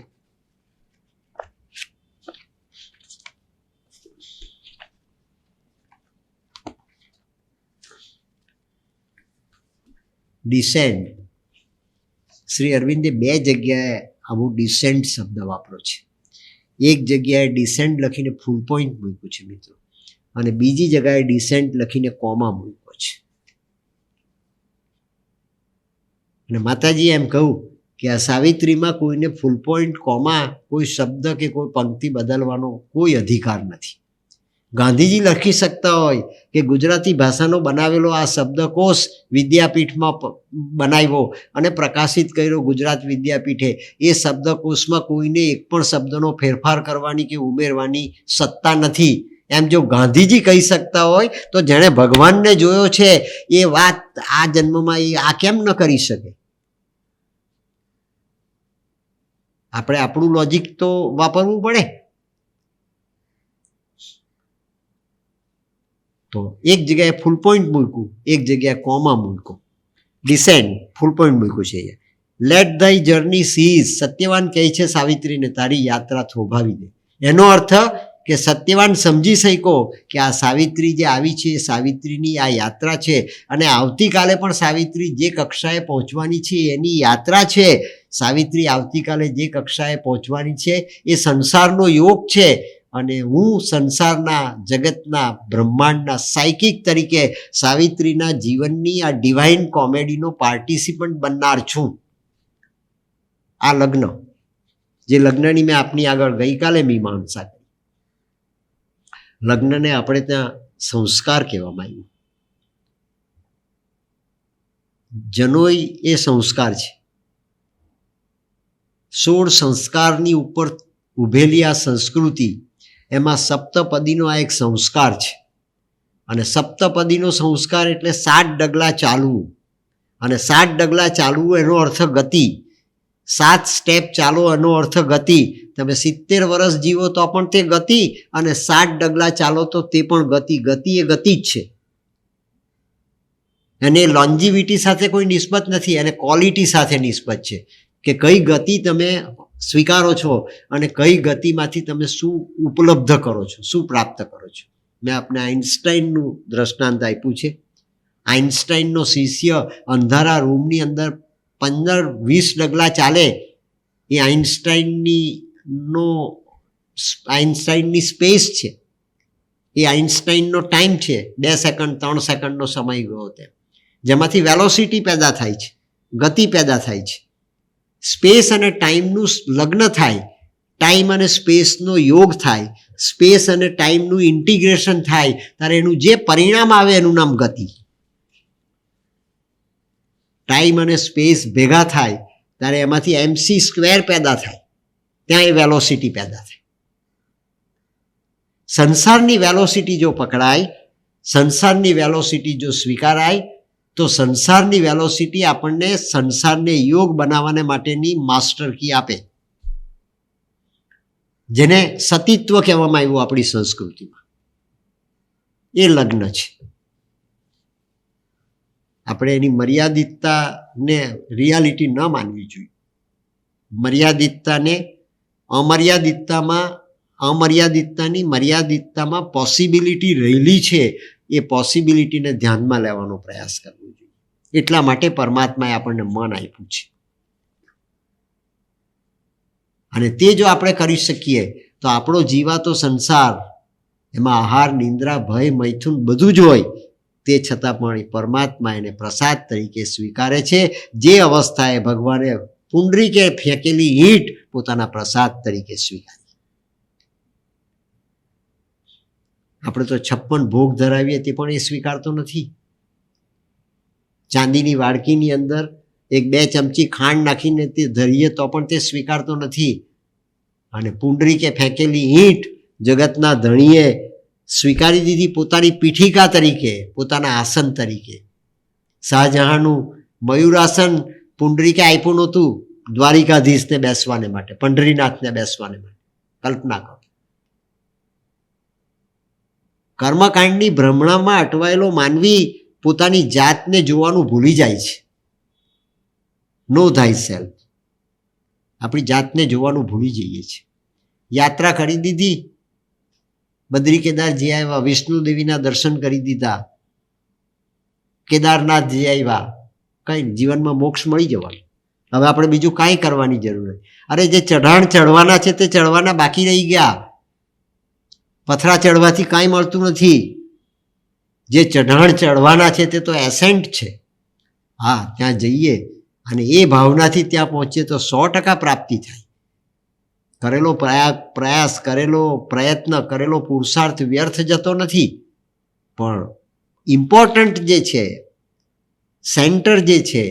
ડિસેન્ડ. શ્રી અરવિંદે 2 જગ્યાએ આવું ડિસેન્ટ શબ્દ વાપર્યો છે. એક જગ્યાએ ડિસેન્ટ લખીને ફૂલ પોઈન્ટ મૂક્યું છે મિત્રો, અને બીજી જગ્યાએ ડિસેન્ટ લખીને કોમા મૂક્યો છે. અને માતાજીએ એમ કહ્યું કે આ સાવિત્રીમાં કોઈને ફૂલ પોઈન્ટ, કોમા, કોઈ શબ્દ કે કોઈ પંક્તિ બદલવાનો કોઈ અધિકાર નથી. ગાંધીજી લખી શકતા હોય કે ગુજરાતી ભાષાનો બનાવેલો આ શબ્દકોશ વિદ્યાપીઠમાં બનાવ્યો અને પ્રકાશિત કર્યો ગુજરાત વિદ્યાપીઠે, એ શબ્દકોશમાં કોઈને એક પણ શબ્દનો ફેરફાર કરવાની કે ઉમેરવાની સત્તા નથી. એમ જો ગાંધીજી કહી શકતા હોય તો જેણે ભગવાનને જોયો છે એ વાત આ જન્મમાં એ આ કેમ ન કરી શકે? આપણે આપણું લોજિક તો વાપરવું પડે. તો એક જગ્યાએ ફૂલ પોઈન્ટ મૂક્યું, એક જગ્યાએ કોમા મૂક્યું, ડિસેન્ટ ફૂલ પોઈન્ટ મૂક્યું છે. લેટ ધાય જર્ની સીઝ, સત્યવાન કહે છે સાવિત્રીને તારી યાત્રા થોભાવી દે. એનો અર્થ કે સત્યવાન સમજી શક્યો કે આ સાવિત્રી જે આવી છે એ સાવિત્રીની આ યાત્રા છે, અને આવતીકાલે પણ સાવિત્રી જે કક્ષાએ પહોંચવાની છે એની યાત્રા છે. સાવિત્રી આવતીકાલે જે કક્ષાએ પહોંચવાની છે એ સંસારનો યોગ છે, અને હું સંસારના, જગતના, બ્રહ્માંડના સાયકિક તરીકે સાવિત્રીના જીવનની આ ડિવાઇન કોમેડીનો પાર્ટિસિપન્ટ બનનાર છું. આ લગ્ન, જે લગ્નની મેં આપની આગળ ગઈકાલે મીમાંસા કરી, લગ્નને આપણે ત્યાં સંસ્કાર કહેવામાં આવ્યું. જનોઈ એ સંસ્કાર છે. 16 સંસ્કારની ઉપર ઉભેલી આ સંસ્કૃતિ, એમાં સપ્તપદીનો આ એક સંસ્કાર છે. અને સપ્તપદીનો સંસ્કાર એટલે 7 ડગલા ચાલવું, અને 7 ડગલા ચાલવું એનો અર્થ ગતિ. 7 સ્ટેપ ચાલો એનો અર્થ ગતિ. તમે 70 વર્ષ જીવો તો પણ તે ગતિ, અને 7 ડગલા ચાલો તો તે પણ ગતિ. ગતિ એ ગતિ જ છે, અને લોન્જીવિટી સાથે કોઈ નિસ્બત નથી, અને ક્વોલિટી સાથે નિસ્બત છે કે કઈ ગતિ તમે સ્વીકારો છો અને કઈ ગતિમાંથી તમે શું ઉપલબ્ધ કરો છો, શું પ્રાપ્ત કરો છો. મેં આપણે આઇન્સ્ટાઈનનું દ્રષ્ટાંત આપ્યું છે. આઇન્સ્ટાઈનનો શિષ્ય અંધારા રૂમની અંદર 15-20 ડગલા ચાલે, એ આઇન્સ્ટાઈનની સ્પેસ છે, એ આઇન્સ્ટાઈનનો ટાઈમ છે. 2 સેકન્ડ 3 સેકન્ડનો સમય ગયો તેમ, જેમાંથી વેલોસિટી પેદા થાય છે, ગતિ પેદા થાય છે. સ્પેસ અને ટાઈમનું લગ્ન થાય, ટાઈમ અને સ્પેસનો યોગ થાય, સ્પેસ અને ટાઈમનું ઇન્ટિગ્રેશન થાય, ત્યારે એનું જે પરિણામ આવે એનું નામ ગતિ. ટાઈમ અને સ્પેસ ભેગા થાય ત્યારે એમાંથી mc² પેદા થાય, ત્યાં એ વેલોસિટી પેદા થાય. સંસારની વેલોસિટી જો પકડાય, સંસારની વેલોસિટી જો સ્વીકારાય, તો સંસારની વેલોસિટી આપણને સંસારને યોગ બનાવવાને માટેની માસ્ટર કી આપે, જેને સતીત્વ કહેવામાં આવ્યું આપણી સંસ્કૃતિમાં. એ લગ્ન છે. આપણે એની મર્યાદિતતાને રિયાલિટી ન માનવી જોઈએ. મર્યાદિતતાને અમર્યાદિતતાની મર્યાદિતતામાં પોસિબિલિટી રહેલી છે, એ પોસિબિલિટીને ધ્યાનમાં લેવાનો પ્રયાસ કરવો જોઈએ. એટલા માટે પરમાત્માએ આપણને મન આપ્યું છે, અને તે જો આપણે કરી શકીએ તો આપણો જીવાતો સંસાર, એમાં આહાર, નિંદ્રા, ભય, મૈથુન બધું જ હોય, તે છતાં પણ પરમાત્મા એને પ્રસાદ તરીકે સ્વીકારે છે. જે અવસ્થાએ ભગવાને પુંડરીકે ફેંકેલી ઈંટ પોતાના પ્રસાદ તરીકે સ્વીકારી. આપણે તો 56 ભોગ ધરાવીએ તે પણ એ સ્વીકારતો નથી. ચાંદીની વાડકીની અંદર 1-2 ચમચી ખાંડ નાખીને તે ધરીએ તો પણ તે સ્વીકારતો નથી. અને પુંડરીકે ફેંકેલી ઈંટ જગતના ધણીએ સ્વીકારી દીધી પોતાની પીઠિકા તરીકે, પોતાના આસન તરીકે. શાહજહાંનું મયુરાસન પુંડરીકે આપ્યું નહોતું દ્વારિકાધીશને બેસવાને માટે, પંઢરીનાથને બેસવાને માટે. કલ્પના કરો. કર્મકાંડની ભ્રમણામાં અટવાયેલો માનવી પોતાની જાતને જોવાનું ભૂલી જાય છે. નો થાય સેલ્ફ. આપણી જાતને જોવાનું ભૂલી જઈએ છીએ. યાત્રા કરી દીધી, બદ્રી કેદાર જઈ આવ્યા, વિષ્ણુ દેવીના દર્શન કરી દીધા, કેદારનાથ જઈ આવ્યા, કઈ જીવનમાં મોક્ષ મળી જવાનું. હવે આપણે બીજું કાંઈ કરવાની જરૂર નથી. અરે જે ચઢાણ ચડવાના છે તે ચડવાના બાકી રહી ગયા. પથરા ચડવાથી કાંઈ મળતું નથી. જે ચઢાણ ચડવાના છે તે તો એસેન્ટ છે. હા, ત્યાં જઈએ અને એ ભાવનાથી ત્યાં પહોંચીએ તો 100% પ્રાપ્તિ થાય. કરેલો પ્રયાસ, કરેલો પ્રયત્ન, કરેલો પુરુષાર્થ વ્યર્થ જતો નથી. પણ ઇમ્પોર્ટન્ટ જે છે, સેન્ટર જે છે,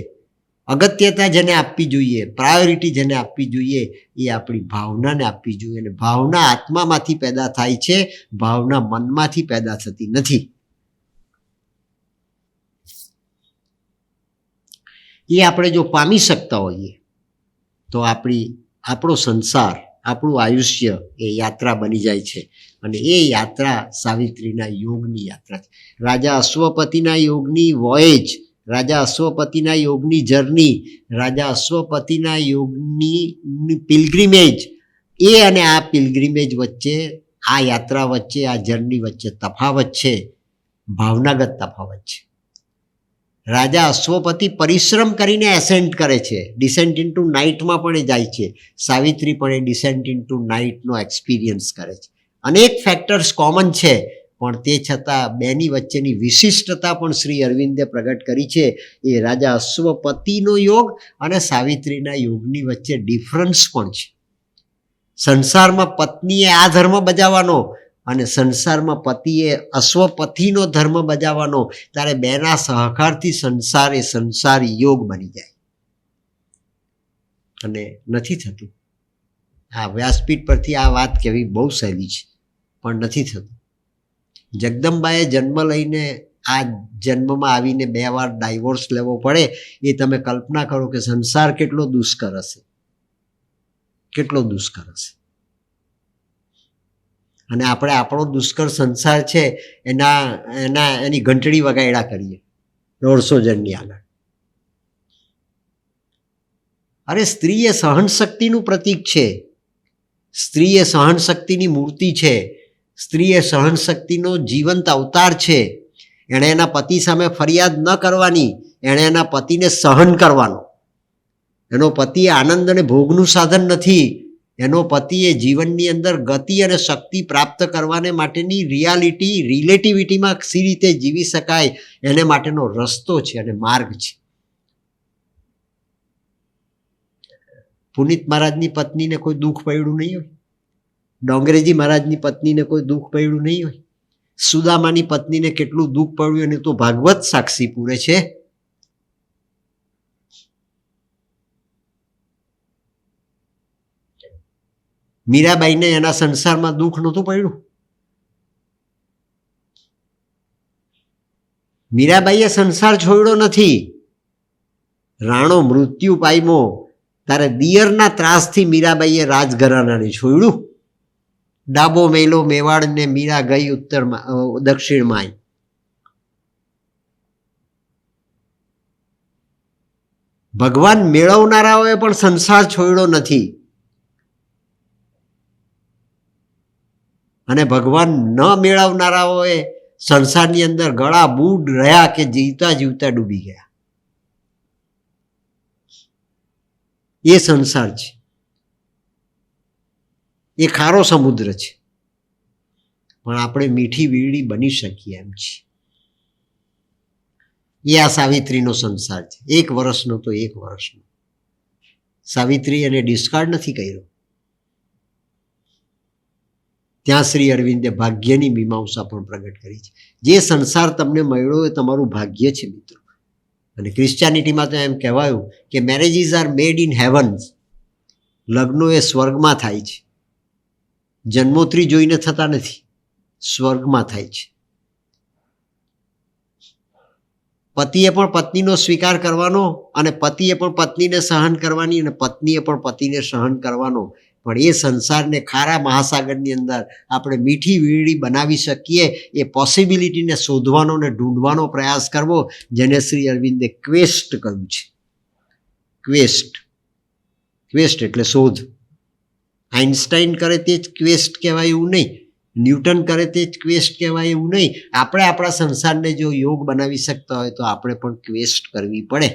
અગત્યતા જેને આપવી જોઈએ, પ્રાયોરિટી જેને આપવી જોઈએ, એ આપણી ભાવનાને આપવી જોઈએ. અને ભાવના આત્મામાંથી પેદા થાય છે, ભાવના મનમાંથી પેદા થતી નથી. એ આપણે જો પામી શકતા હોઈએ તો આપણો સંસાર, આપણું આયુષ્ય એ યાત્રા બની જાય છે. અને એ યાત્રા સાવિત્રીના યોગની યાત્રા છે. રાજા અશ્વપતિના યોગની વોયેજ, રાજા અશ્વપતિના યોગની જર્ની, રાજા અશ્વપતિના યોગની પિલગ્રીમેજ, એ અને આ પિલગ્રીમેજ વચ્ચે, આ યાત્રા વચ્ચે, આ જર્ની વચ્ચે તફાવત છે, ભાવનાગત તફાવત છે. રાજા અશ્વપતિ પરિશ્રમ કરીને એસેન્ટ કરે છે, ડિસેન્ટ ઇન્ટુ નાઇટમાં પણ એ જાય છે. સાવિત્રી પણ એ ડિસેન્ટ ઇન્ટુ નાઇટનો એક્સપિરિયન્સ કરે છે. અનેક ફેક્ટર્સ કોમન છે, પણ તે છતાં બેની વચ્ચેની વિશિષ્ટતા પણ શ્રી અરવિંદે પ્રગટ કરી છે. એ રાજા અશ્વપતિનો યોગ અને સાવિત્રીના યોગની વચ્ચે ડિફરન્સ પણ છે. સંસારમાં પત્નીએ આ ધર્મ બજાવવાનો અને સંસારમાં પતિએ અશ્વપતિનો ધર્મ બજાવવાનો, ત્યારે બેના સહકારથી સંસાર એ સંસાર યોગ બની જાય. અને નથી થતું. આ વ્યાસપીઠ પરથી આ વાત કહેવી બહુ સહેલી છે, પણ નથી થતું. જગદંબાએ જન્મ લઈને આ જન્મમાં આવીને 2 વાર ડાયવોર્સ લેવો પડે, એ તમે કલ્પના કરો કે સંસાર કેટલો દુષ્કર હશે, કેટલો દુષ્કર હશે. અને આપણે આપણો દુષ્કર સંસાર છે એની ઘંટડી વગાડ્યા કરીએ 150 જણની આગળ. અરે સ્ત્રી એ સહનશક્તિનું પ્રતીક છે. સ્ત્રી એ સહનશક્તિની મૂર્તિ છે. સ્ત્રી એ સહનશક્તિનો જીવંત અવતાર છે. એણે એના પતિ સામે ફરિયાદ ન કરવાની, એણે એના પતિને સહન કરવાનો. એનો પતિ આનંદ અને ભોગનું સાધન નથી. એનો પતિ એ જીવનની અંદર ગતિ અને શક્તિ પ્રાપ્ત કરવાને માટેની રિલેટિવિટીમાં સી રીતે જીવી શકાય એને માટેનો રસ્તો છે અને માર્ગ છે. પુનિત મહારાજની પત્નીને કોઈ દુઃખ પડ્યું નહીં હોય. ડોંગરેજી મહારાજની પત્નીને કોઈ દુઃખ પડ્યું નહીં હોય. સુદામાની પત્નીને કેટલું દુઃખ પડ્યું એને તો ભાગવત સાક્ષી પૂરે છે. મીરાબાઈને એના સંસારમાં દુઃખ નહોતું પડ્યું. મીરાબાઈએ સંસાર છોડ્યો નથી. રાણો મૃત્યુ પામ્યો ત્યારે દિયરના ત્રાસથી મીરાબાઈએ રાજઘરાનાને છોડ્યું. ડાબો મેલો મેવાડને મીરા ગઈ દક્ષિણમાં. ભગવાન મેળવનારાઓએ પણ સંસાર છોડ્યો નથી. અને ભગવાન ન મેળવનારાઓએ સંસારની અંદર ગળા બૂડ રહ્યા કે જીવતા જીવતા ડૂબી ગયા. એ સંસાર છે, એ ખારો સમુદ્ર છે. પણ આપણે મીઠી વીરડી બની શકીએ એમ છીએ. એ આ સાવિત્રીનો સંસાર છે. 1 વર્ષનો તો 1 વર્ષનો. સાવિત્રી એને ડિસ્કાર્ડ નથી કર્યો. ત્યાં શ્રી અરવિંદે ભાગ્યની મીમાંસા પણ પ્રગટ કરી છે. જે સંસાર તમને મળ્યો એ તમારું ભાગ્ય છે મિત્રો. અને ક્રિશ્ચિયાનિટીમાં તો એમ કહેવાયું કે marriages are made in heaven. લગ્નો એ સ્વર્ગમાં થાય છે. જન્મોત્રી જોઈને થતા નથી, સ્વર્ગમાં થાય છે. પતિએ પણ પત્નીનો સ્વીકાર કરવાનો અને પતિએ પણ પત્નીને સહન કરવાની અને પત્નીએ પણ પતિને સહન કરવાનો. પણ એ સંસારને ખારા મહાસાગરની અંદર આપણે મીઠી વીરડી બનાવી શકીએ એ પોસિબિલિટીને શોધવાનો અને ઢૂંઢવાનો પ્રયાસ કરવો, જેને શ્રી અરવિંદે ક્વેસ્ટ કહ્યું છે. ક્વેસ્ટ એટલે શોધ. આઇન્સ્ટાઈન કરે તે જ ક્વેસ્ટ કહેવાય એવું નહીં, ન્યૂટન કરે તે જ ક્વેસ્ટ કહેવાય એવું નહીં. આપણે આપણા સંસારને જો યોગ બનાવી શકતા હોય તો આપણે પણ ક્વેસ્ટ કરવી પડે.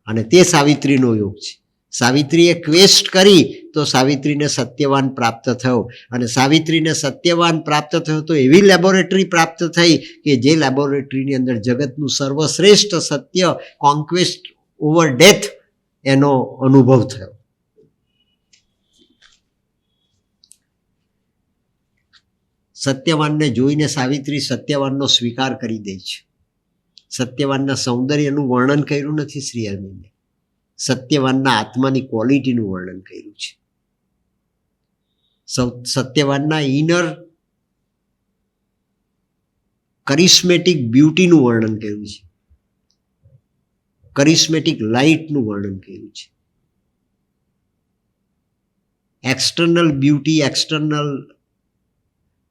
અને તે સાવિત્રીનો યોગ છે. સાવિત્રીએ ક્વેસ્ટ કરી તો સાવિત્રીને સત્યવાન પ્રાપ્ત થયો, અને સાવિત્રીને સત્યવાન પ્રાપ્ત થયો તો એવી લેબોરેટરી પ્રાપ્ત થઈ કે જે લેબોરેટરીની અંદર જગતનું સર્વશ્રેષ્ઠ સત્ય, કોન્ક્વેસ્ટ ઓવર ડેથ, એનો અનુભવ થયો. સત્યવાનને જોઈને સાવિત્રી સત્યવાનનો સ્વીકાર કરી દે છે. સત્યવાનના સૌંદર્યનું વર્ણન કર્યું નથી શ્રી અરવિંદે, સત્યવાનના આત્માની ક્વોલિટીનું વર્ણન કર્યું છે. સત્યવાનના ઇનર કરિસ્મેટિક બ્યુટીનું વર્ણન કર્યું છે, કરિસ્મેટિક લાઇટનું વર્ણન કર્યું છે. એક્સટર્નલ બ્યુટી, એક્સટર્નલ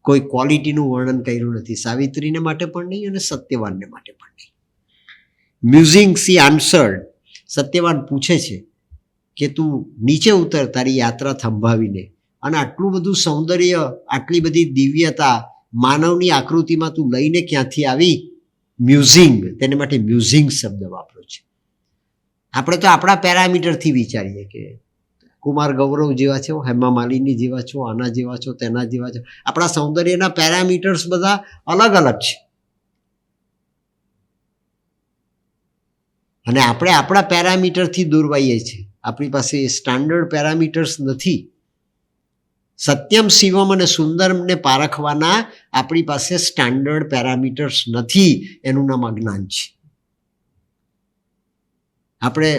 કોઈ ક્વોલિટીનું વર્ણન કર્યું નથી, સાવિત્રીને માટે પણ નહીં અને સત્યવાનને માટે પણ નહીં. મ્યુઝિંગ સી આન્સર્ડ, સત્યવાન પૂછે છે કે તું નીચે ઉતર તારી યાત્રા થંભાવીને, અને આટલું બધું સૌંદર્ય, આટલી બધી દિવ્યતા માનવની આકૃતિમાં તું લઈને ક્યાંથી આવી? મ્યુઝિંગ, તેને માટે મ્યુઝિંગ શબ્દ વાપરો છે. આપણે તો આપણા પેરામીટરથી વિચારીએ કે કુમાર ગૌરવ જેવા છો, હેમા માલિની જેવા છો, આના જેવા છો, તેના જેવા છો. આપણા સૌંદર્યના પેરામીટર્સ બધા અલગ અલગ છે, અને આપણે આપણા પેરામીટરથી દોરવાઈએ છીએ. આપણી પાસે સ્ટાન્ડર્ડ પેરામીટર્સ નથી. સત્યમ શિવમ અને સુંદરમને પારખવાના આપણી પાસે સ્ટાન્ડર્ડ પેરામીટર્સ નથી, એનું નામ અજ્ઞાન છે. આપણે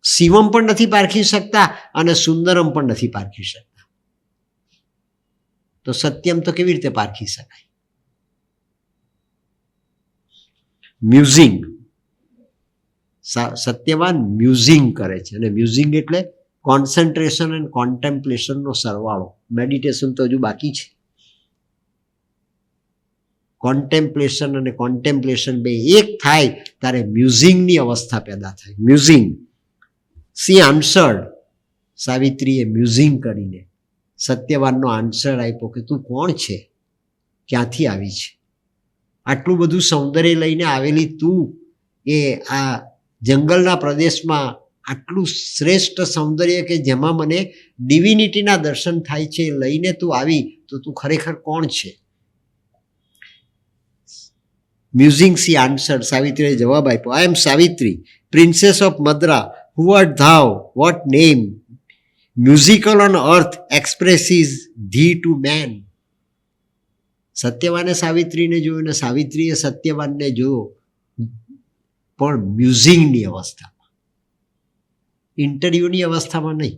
શિવમ પણ નથી પારખી શકતા અને સુંદરમ પણ નથી પારખી શકતા, તો સત્યમ તો કેવી રીતે પારખી શકાય? મ્યુઝિંગ, સત્યવાન મ્યુઝિંગ કરે છે, અને મ્યુઝિંગ એટલે કોન્સન્ટ્રેશન એન્ડ કોન્ટેમ્પ્લેશનનો સરવાળો. મેડિટેશન તો હજુ બાકી છે. કોન્ટેમ્પ્લેશન અને કોન્ટેમ્પ્લેશન બે એક થાય ત્યારે મ્યુઝિંગની અવસ્થા પેદા થાય. મ્યુઝિંગ સી આન્સર્ડ, સાવિત્રીએ મ્યુઝિંગ કરીને સત્યવાનનો આન્સર આપ્યો કે તું કોણ છે, ક્યાંથી આવી છે? આટલું બધું સૌંદર્ય લઈને આવેલી તું એ આ જંગલના પ્રદેશમાં આટલું શ્રેષ્ઠ સૌંદર્ય કે જેમાં મને ડિવિનિટીના દર્શન થાય છે લઈને તું આવી, તો તું ખરેખર કોણ છે? મ્યુઝિંગ સી આન્સર્ડ, સાવિત્રીએ જવાબ આપ્યો, I am Savitri, princess of Madra. Who art thou? What name? Musical on earth expresses thee to man. સત્યવાને સાવિત્રીને જોયો ને સાવિત્રીએ સત્યવાનને જોયો, પણ મ્યુઝિંગની અવસ્થામાં, ઇન્ટરવ્યુની અવસ્થામાં નહીં,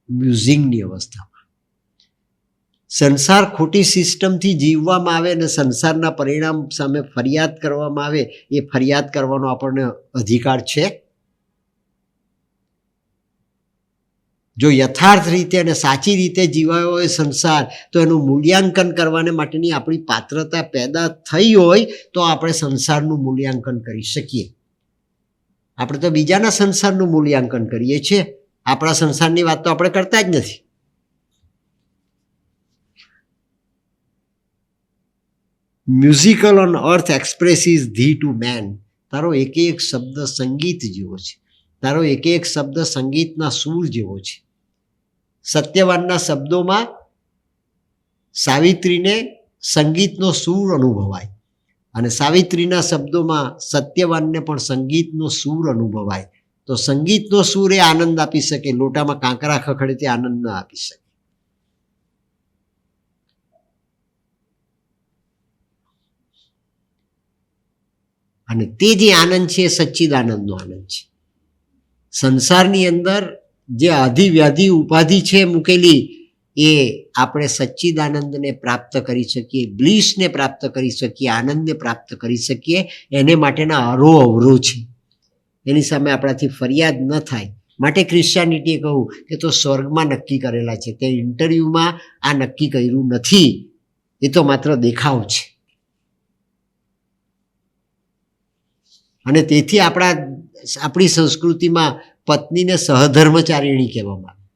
મ્યુઝિંગની અવસ્થામાં. સંસાર ખોટી સિસ્ટમથી જીવવામાં આવે અને સંસારના પરિણામ સામે ફરિયાદ કરવામાં આવે, એ ફરિયાદ કરવાનો આપણને અધિકાર છે? જો યથાર્થ રીતે અને સાચી રીતે જીવાયો હોય સંસાર, તો એનું મૂલ્યાંકન કરવાને માટેની આપણી પાત્રતા પેદા થઈ હોય તો આપણે સંસારનું મૂલ્યાંકન કરી શકીએ. આપણે તો બીજાના સંસારનું મૂલ્યાંકન કરીએ છીએ, આપણા સંસારની વાત તો આપણે કરતા જ નથી. Musical on earth expresses the to man. તારો એક એક શબ્દ સંગીત જેવો છે, તારો એક એક શબ્દ સંગીતના સૂર જેવો છે. સત્યવાનના શબ્દોમાં સાવિત્રીને સંગીતનો સૂર અનુભવાય, અને સાવિત્રીના શબ્દોમાં સત્યવાનને પણ સંગીતનો સૂર અનુભવાય. તો સંગીતનો સૂર એ આનંદ આપી શકે, લોટામાં કાંકરા ખખડે તે આનંદ ન આપી શકે. અને તે જે આનંદ છે એ સચ્ચિદાનંદનો આનંદ છે. સંસારની અંદર જે આધિ વ્યાધિ ઉપાધિ છે મૂકેલી, એ આપણે સચ્ચિદાનંદને પ્રાપ્ત કરી શકીએ, બ્લીસને પ્રાપ્ત કરી શકીએ, આનંદને પ્રાપ્ત કરી શકીએ. એને માટેના અવરો છે, એની સામે આપણાથી ફરિયાદ ન થાય. માટે ક્રિશ્ચિયાનિટીએ કહ્યું કે તો સ્વર્ગમાં નક્કી કરેલા છે, તે ઇન્ટરવ્યુમાં આ નક્કી કર્યું નથી, એ તો માત્ર દેખાવ છે. અને તેથી આપણી સંસ્કૃતિમાં પત્નીને સહધર્મચારિણી કહેવામાં આવે,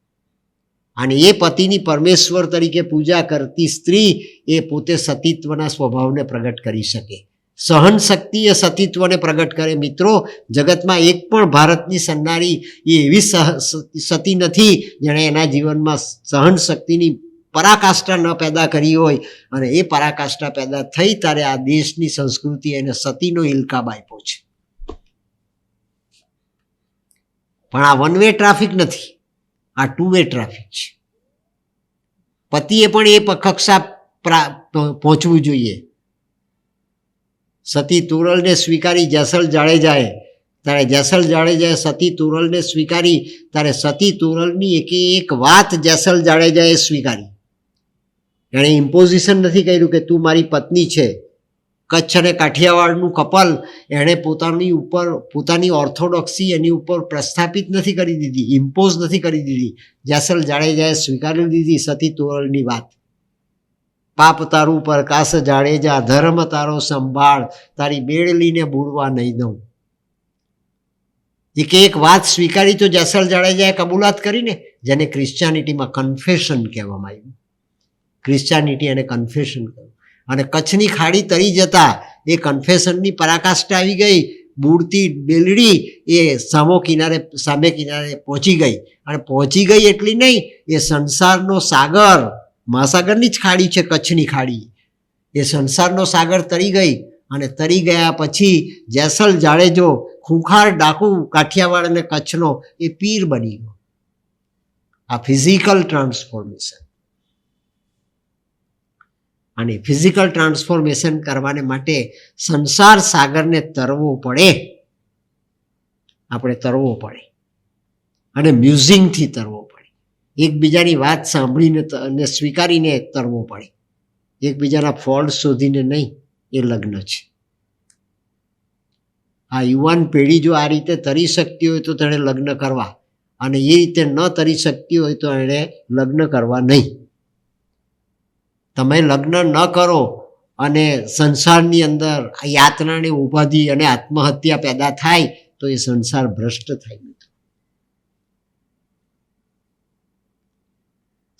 અને એ પતિની પરમેશ્વર તરીકે પૂજા કરતી સ્ત્રી એ પોતે સતીત્વના સ્વભાવને પ્રગટ કરી શકે. સહન શક્તિ એ સતીત્વને પ્રગટ કરે. મિત્રો, જગતમાં એક પણ ભારતની સન્નારી એ એવી સતી નથી જેણે એના જીવનમાં સહન શક્તિની પરાકાષ્ઠા ન પેદા કરી હોય. અને એ પરાકાષ્ઠા પેદા થઈ ત્યારે આ દેશની સંસ્કૃતિ એને સતીનો ઇલકાબ આપ્યો છે. પણ આ વન વે ટ્રાફિક નથી, આ ટુ વે ટ્રાફિક છે. પતિએ પણ એ કક્ષા પહોંચવું જોઈએ. સતી તુરલને સ્વીકારી જેસલ જાડેજાએ, ત્યારે જેસલ જાડેજાએ સતી તુરલને સ્વીકારી, ત્યારે સતી તુરલની એક વાત જેસલ જાડેજાએ સ્વીકારી. એણે ઇમ્પોઝિશન નથી કર્યું કે તું મારી પત્ની છે. કચ્છ અને કાઠિયાવાડનું કપલ એણે પોતાની ઓર્થોડોક્સી એની ઉપર પ્રસ્થાપિત નથી કરી દીધી, ઇમ્પોઝ નથી કરી દીધી. જેસલ જાડેજાએ સ્વીકારી દીધી સતી તુરલની વાત. પાપ તારું પ્રકાશ જાડેજા, ધર્મ તારો સંભાળ, તારી બેડલીને બુડવા નહીં દઉં. એક વાત સ્વીકારી તો જેસલ જાડેજાએ કબૂલાત કરીને, જેને ક્રિશ્ચિયાનિટીમાં કન્ફેશન કહેવામાં આવ્યું. ક્રિશ્ચિયાનિટી એને કન્ફેશન કર્યું. અને કચ્છની ખાડી તરી જતા એ કન્ફેશનની પરાકાષ્ઠા આવી ગઈ. બુડતી બેલડી એ સામે કિનારે પહોંચી ગઈ. અને પહોંચી ગઈ એટલી નહીં, એ સંસારનો સાગર, મહાસાગરની જ ખાડી છે કચ્છની ખાડી, એ સંસારનો સાગર તરી ગઈ. અને તરી ગયા પછી જેસલ જાડેજો, ખૂંખાર ડાકુ કાઠિયાવાડ અને કચ્છનો, એ પીર બની ગયો. આ ફિઝિકલ ટ્રાન્સફોર્મેશન. અને ફિઝિકલ ટ્રાન્સફોર્મેશન કરવાને માટે સંસાર સાગરને તરવો પડે. આપણે તરવો પડે અને મ્યુઝિંગથી તરવો પડે. એકબીજાની વાત સાંભળીને અને સ્વીકારીને તરવો પડે. એકબીજાના ફોલ્ટ શોધીને નહીં. એ લગ્ન છે. આ યુવાન પેઢી જો આ રીતે તરી શકતી હોય તો તેણે લગ્ન કરવા, અને એ રીતે ન તરી શકતી હોય તો એણે લગ્ન કરવા નહીં. તમે લગ્ન ન કરો અને સંસારની અંદર યાતનાની ઉપાધિ અને આત્મહત્યા પેદા થાય તો એ સંસાર ભ્રષ્ટ થાય.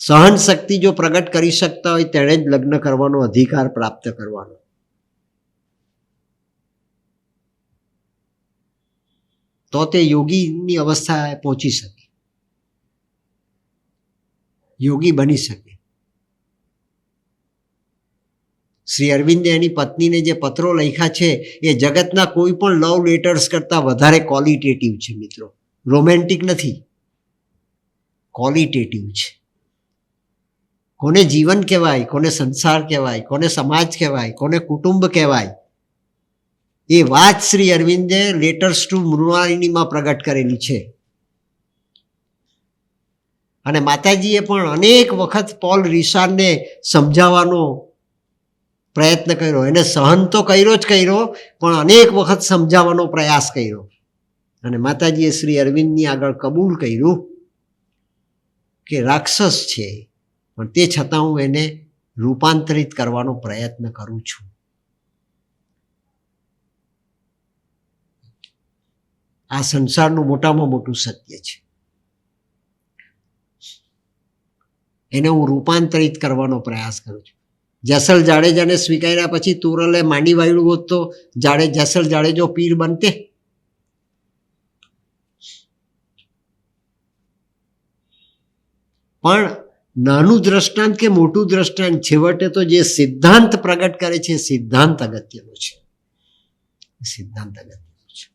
સહન શક્તિ જો પ્રગટ કરી શકતા હોય તેણે જ લગ્ન કરવાનો અધિકાર પ્રાપ્ત કરવાનો. તો તે યોગીની અવસ્થાએ પહોંચી શકે, યોગી બની શકે. શ્રી અરવિંદે એની પત્નીને જે પત્રો લખ્યા છે એ જગતના કોઈ પણ લવ લેટર્સ કરતાં વધારે ક્વોલિટેટિવ છે. મિત્રો, રોમેન્ટિક નથી, ક્વોલિટેટિવ છે. કોને જીવન કહેવાય, કોને સંસાર કહેવાય, કોને સમાજ કહેવાય, કોને કુટુંબ કહેવાય, એ વાત શ્રી અરવિંદે લેટર્સ ટુ મૃણાલિનીમાં પ્રગટ કરેલી છે. અને માતાજીએ પણ અનેક વખત પોલ રિચાર્ડને સમજાવવાનો પ્રયત્ન કર્યો. એને સહન તો કર્યો જ કર્યો, પણ અનેક વખત સમજાવવાનો પ્રયાસ કર્યો. અને માતાજીએ શ્રી અરવિંદની આગળ કબૂલ કર્યું કે રાક્ષસ છે, પણ તે છતાં હું એને રૂપાંતરિત કરવાનો પ્રયત્ન કરું છું. આ સંસારનું મોટામાં મોટું સત્ય છે. એને હું રૂપાંતરિત કરવાનો પ્રયાસ કરું છું. જેસલ જાડેજાને સ્વીકાર્યા પછી તુરલે માંડી વાળ્યું હોત તો જેસલ જાડેજો પીર બનતે. પણ નાનું દ્રષ્ટાંત કે મોટું દ્રષ્ટાંત, છેવટે તો જે સિદ્ધાંત પ્રગટ કરે છે સિદ્ધાંત અગત્યનો છે. સિદ્ધાંત અગત્યનો છે.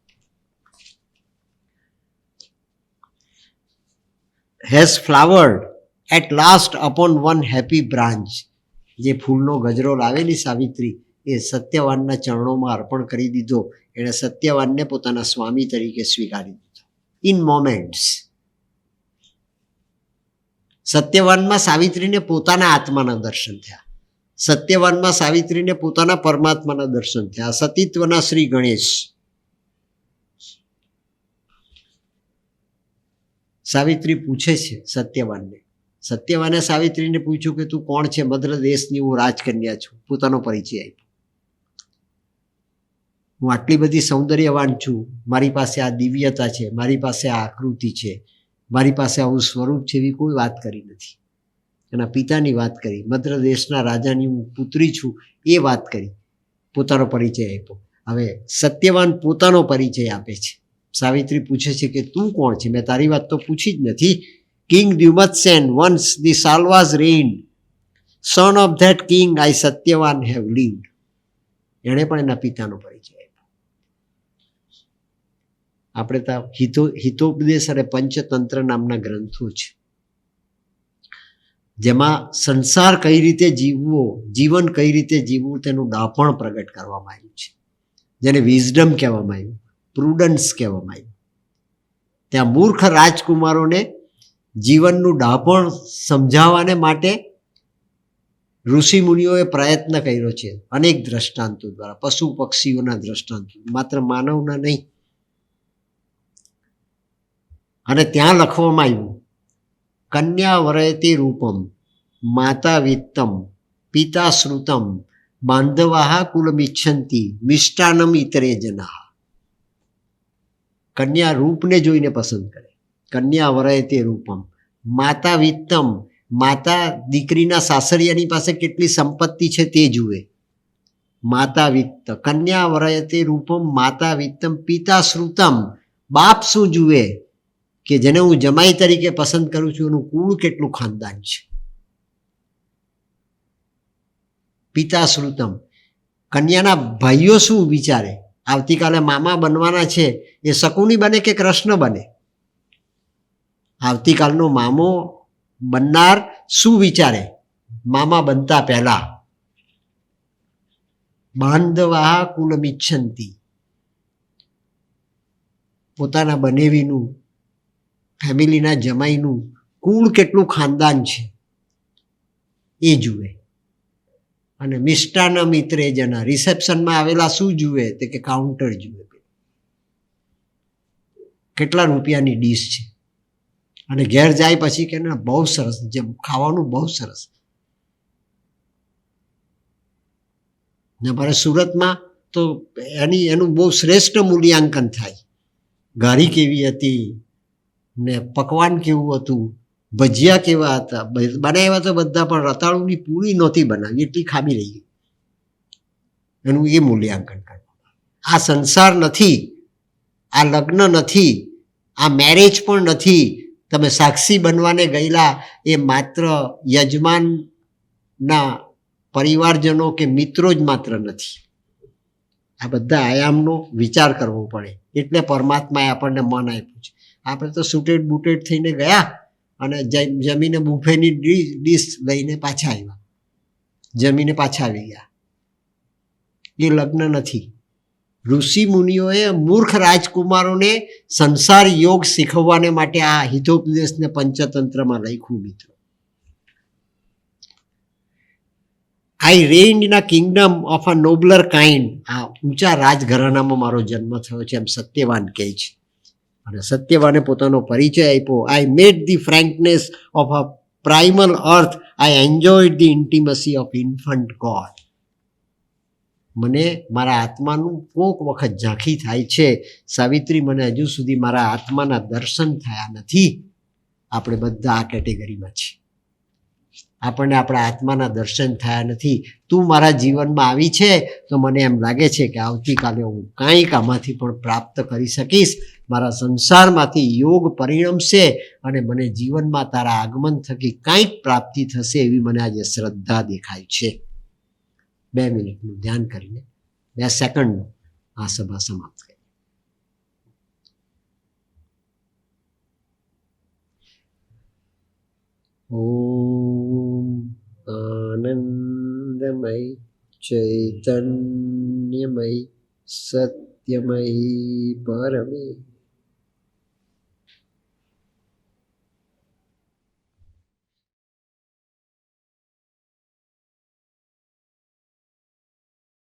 Has flowered at last upon one happy branch. જે ફૂલનો ગજરો લાવેલી સાવિત્રી એ સત્યવાનના ચરણોમાં અર્પણ કરી દીધો. એણે સત્યવાનને પોતાના સ્વામી તરીકે સ્વીકારી દીધો. ઇન મોમેન્ટ્સ સત્યવાનમાં સાવિત્રીને પોતાના આત્માના દર્શન થયા. સત્યવાનમાં સાવિત્રીને પોતાના પરમાત્માના દર્શન થયા. સતીત્વના શ્રી ગણેશ. સાવિત્રી પૂછે છે સત્યવાનને. સત્યવાને સાવિત્રીને પૂછ્યું કે તું કોણ છે? મદ્ર દેશની હું રાજકન્યા છું. પોતાનો પરિચય આપ્યો. હું આટલી બધી સૌંદર્યવાન છું, મારી પાસે આ દિવ્યતા છે, મારી પાસે આ આકૃતિ છે, મારી પાસે આવું સ્વરૂપ છે, એવી કોઈ વાત કરી નથી. એના પિતાની વાત કરી. મદ્ર દેશના રાજાની હું પુત્રી છું એ વાત કરી. પોતાનો પરિચય આપ્યો. હવે સત્યવાન પોતાનો પરિચય આપે છે. સાવિત્રી પૂછે છે કે તું કોણ છે? મેં તારી વાત તો પૂછી જ નથી. King Dyumatsena, once the Salwas reigned, son of that king I Satyavan have lived. એણે પણ એના પિતાનો પરિચય આપ્યો. આપણે તો હિતોપદેશ અને પંચતંત્ર નામના ગ્રંથો છે, જેમાં સંસાર કઈ રીતે જીવવો, જીવન કઈ રીતે જીવવું તેનું ડાપણ પ્રગટ કરવામાં આવ્યું છે, જેને વિઝડમ કહેવામાં આવ્યું, પ્રુડન્સ કહેવામાં આવ્યું. ત્યાં મૂર્ખ રાજકુમારોને જીવનનું ડાપણ સમજાવવાને માટે ઋષિ મુનિઓએ પ્રયત્ન કર્યો છે અનેક દ્રષ્ટાંતો દ્વારા, પશુ પક્ષીઓના દ્રષ્ટાંતો, માત્ર માનવના નહીં. અને ત્યાં લખવામાં આવ્યું, કન્યા વરયતે રૂપમ, માતા વિત્તમ, પિતા શ્રુતમ, બાંધવાહ કુલમિચ્છંતી, મિષ્ટાનમ ઇતરે જનાહ. કન્યા રૂપને જોઈને પસંદ કરે. કન્યા વરયતે રૂપમ, માતા વિત્તમ, માતા દીકરીના સાસરિયાની પાસે કેટલી સંપત્તિ છે તે જુએ. માતા વિત્ત, કન્યા વરયતે રૂપમ, માતા વિત્તમ, પિતા શ્રુતમ, બાપ શું જુએ કે જેને હું જમાઈ તરીકે પસંદ કરું છું એનું કુળ કેટલું ખાનદાન છે. પિતા શ્રુતમ, કન્યાના ભાઈઓ શું વિચારે, આવતીકાલે મામા બનવાના છે એ શકુની બને કે કૃષ્ણ બને. આવતીકાલનો મામો બનનાર શું વિચારે મામા બનતા પહેલા. બાંધવાહ કુલમિચ્છંતી, પોતાના બનેવીનું, ફેમિલીના જમાઈનું કુળ કેટલું ખાનદાન છે એ જુએ. અને મિષ્ટાન મિત્રે જના, રિસેપ્શનમાં આવેલા શું જુએ તે કે કાઉન્ટર જુએ, કેટલા રૂપિયાની ડીશ છે. અને ઘેર જાય પછી કે ના બહુ સરસ, જેમ ખાવાનું બહુ સરસ. ને મારે સુરતમાં તો એનું બહુ શ્રેષ્ઠ મૂલ્યાંકન થાય. ઘારી કેવી હતી ને પકવાન કેવું હતું, ભજીયા કેવા હતા, બનાવ્યા તો બધા, પણ રતાળુની પૂરી નહોતી બનાવી, એટલી ખામી રહી ગઈ. એનું એ મૂલ્યાંકન કરવાનું. આ સંસાર નથી, આ લગ્ન નથી, આ મેરેજ પણ નથી. તમે સાક્ષી બનવાને ગયેલા એ માત્ર યજમાનના પરિવારજનો કે મિત્રો જ માત્ર નથી. આ બધા આયામનો વિચાર કરવો પડે. એટલે પરમાત્માએ આપણને મન આપ્યું છે. આપણે તો સુટેડ બુટેડ થઈને ગયા અને જમીને બુફેની ડીશ લઈને પાછા આવ્યા, જમીને પાછા આવી ગયા. એ લગ્ન નથી. ઋષિ મુનિઓએ મૂર્ખ રાજકુમારોને સંસાર યોગ શીખવવાને માટે આ હિતોપદેશને પંચતંત્રમાં લખ્યું. મિત્રો, I reigned in a kingdom of a nobler kind. આ ઊંચા રાજઘરાનામાં મારો જન્મ થયો છે એમ સત્યવાન કહે છે. અને સત્યવાને પોતાનો પરિચય આપ્યો. I made the frankness of a primal earth, I enjoyed the intimacy of infant god. મને મારા આત્માનું કોક વખત ઝાંખી થાય છે, સાવિત્રી, મને હજુ સુધી મારા આત્માના દર્શન થયા નથી. આપણે બધા આ કેટેગરીમાં છીએ. આપણને આપણા આત્માના દર્શન થયા નથી. તું મારા જીવનમાં આવી છે તો મને એમ લાગે છે કે આવતીકાલે હું કાંઈક આમાંથી પણ પ્રાપ્ત કરી શકીશ. મારા સંસારમાંથી યોગ પરિણમશે અને મને જીવનમાં તારા આગમન થકી કાંઈક પ્રાપ્તિ થશે એવી મને આજે શ્રદ્ધા દેખાય છે. 2 મિનિટનું ધ્યાન કરીને 2 સેકન્ડનું આ સભા સમાપ્ત કરી. ઓમ આનંદમય ચૈતન્યમય સત્યમય પરમે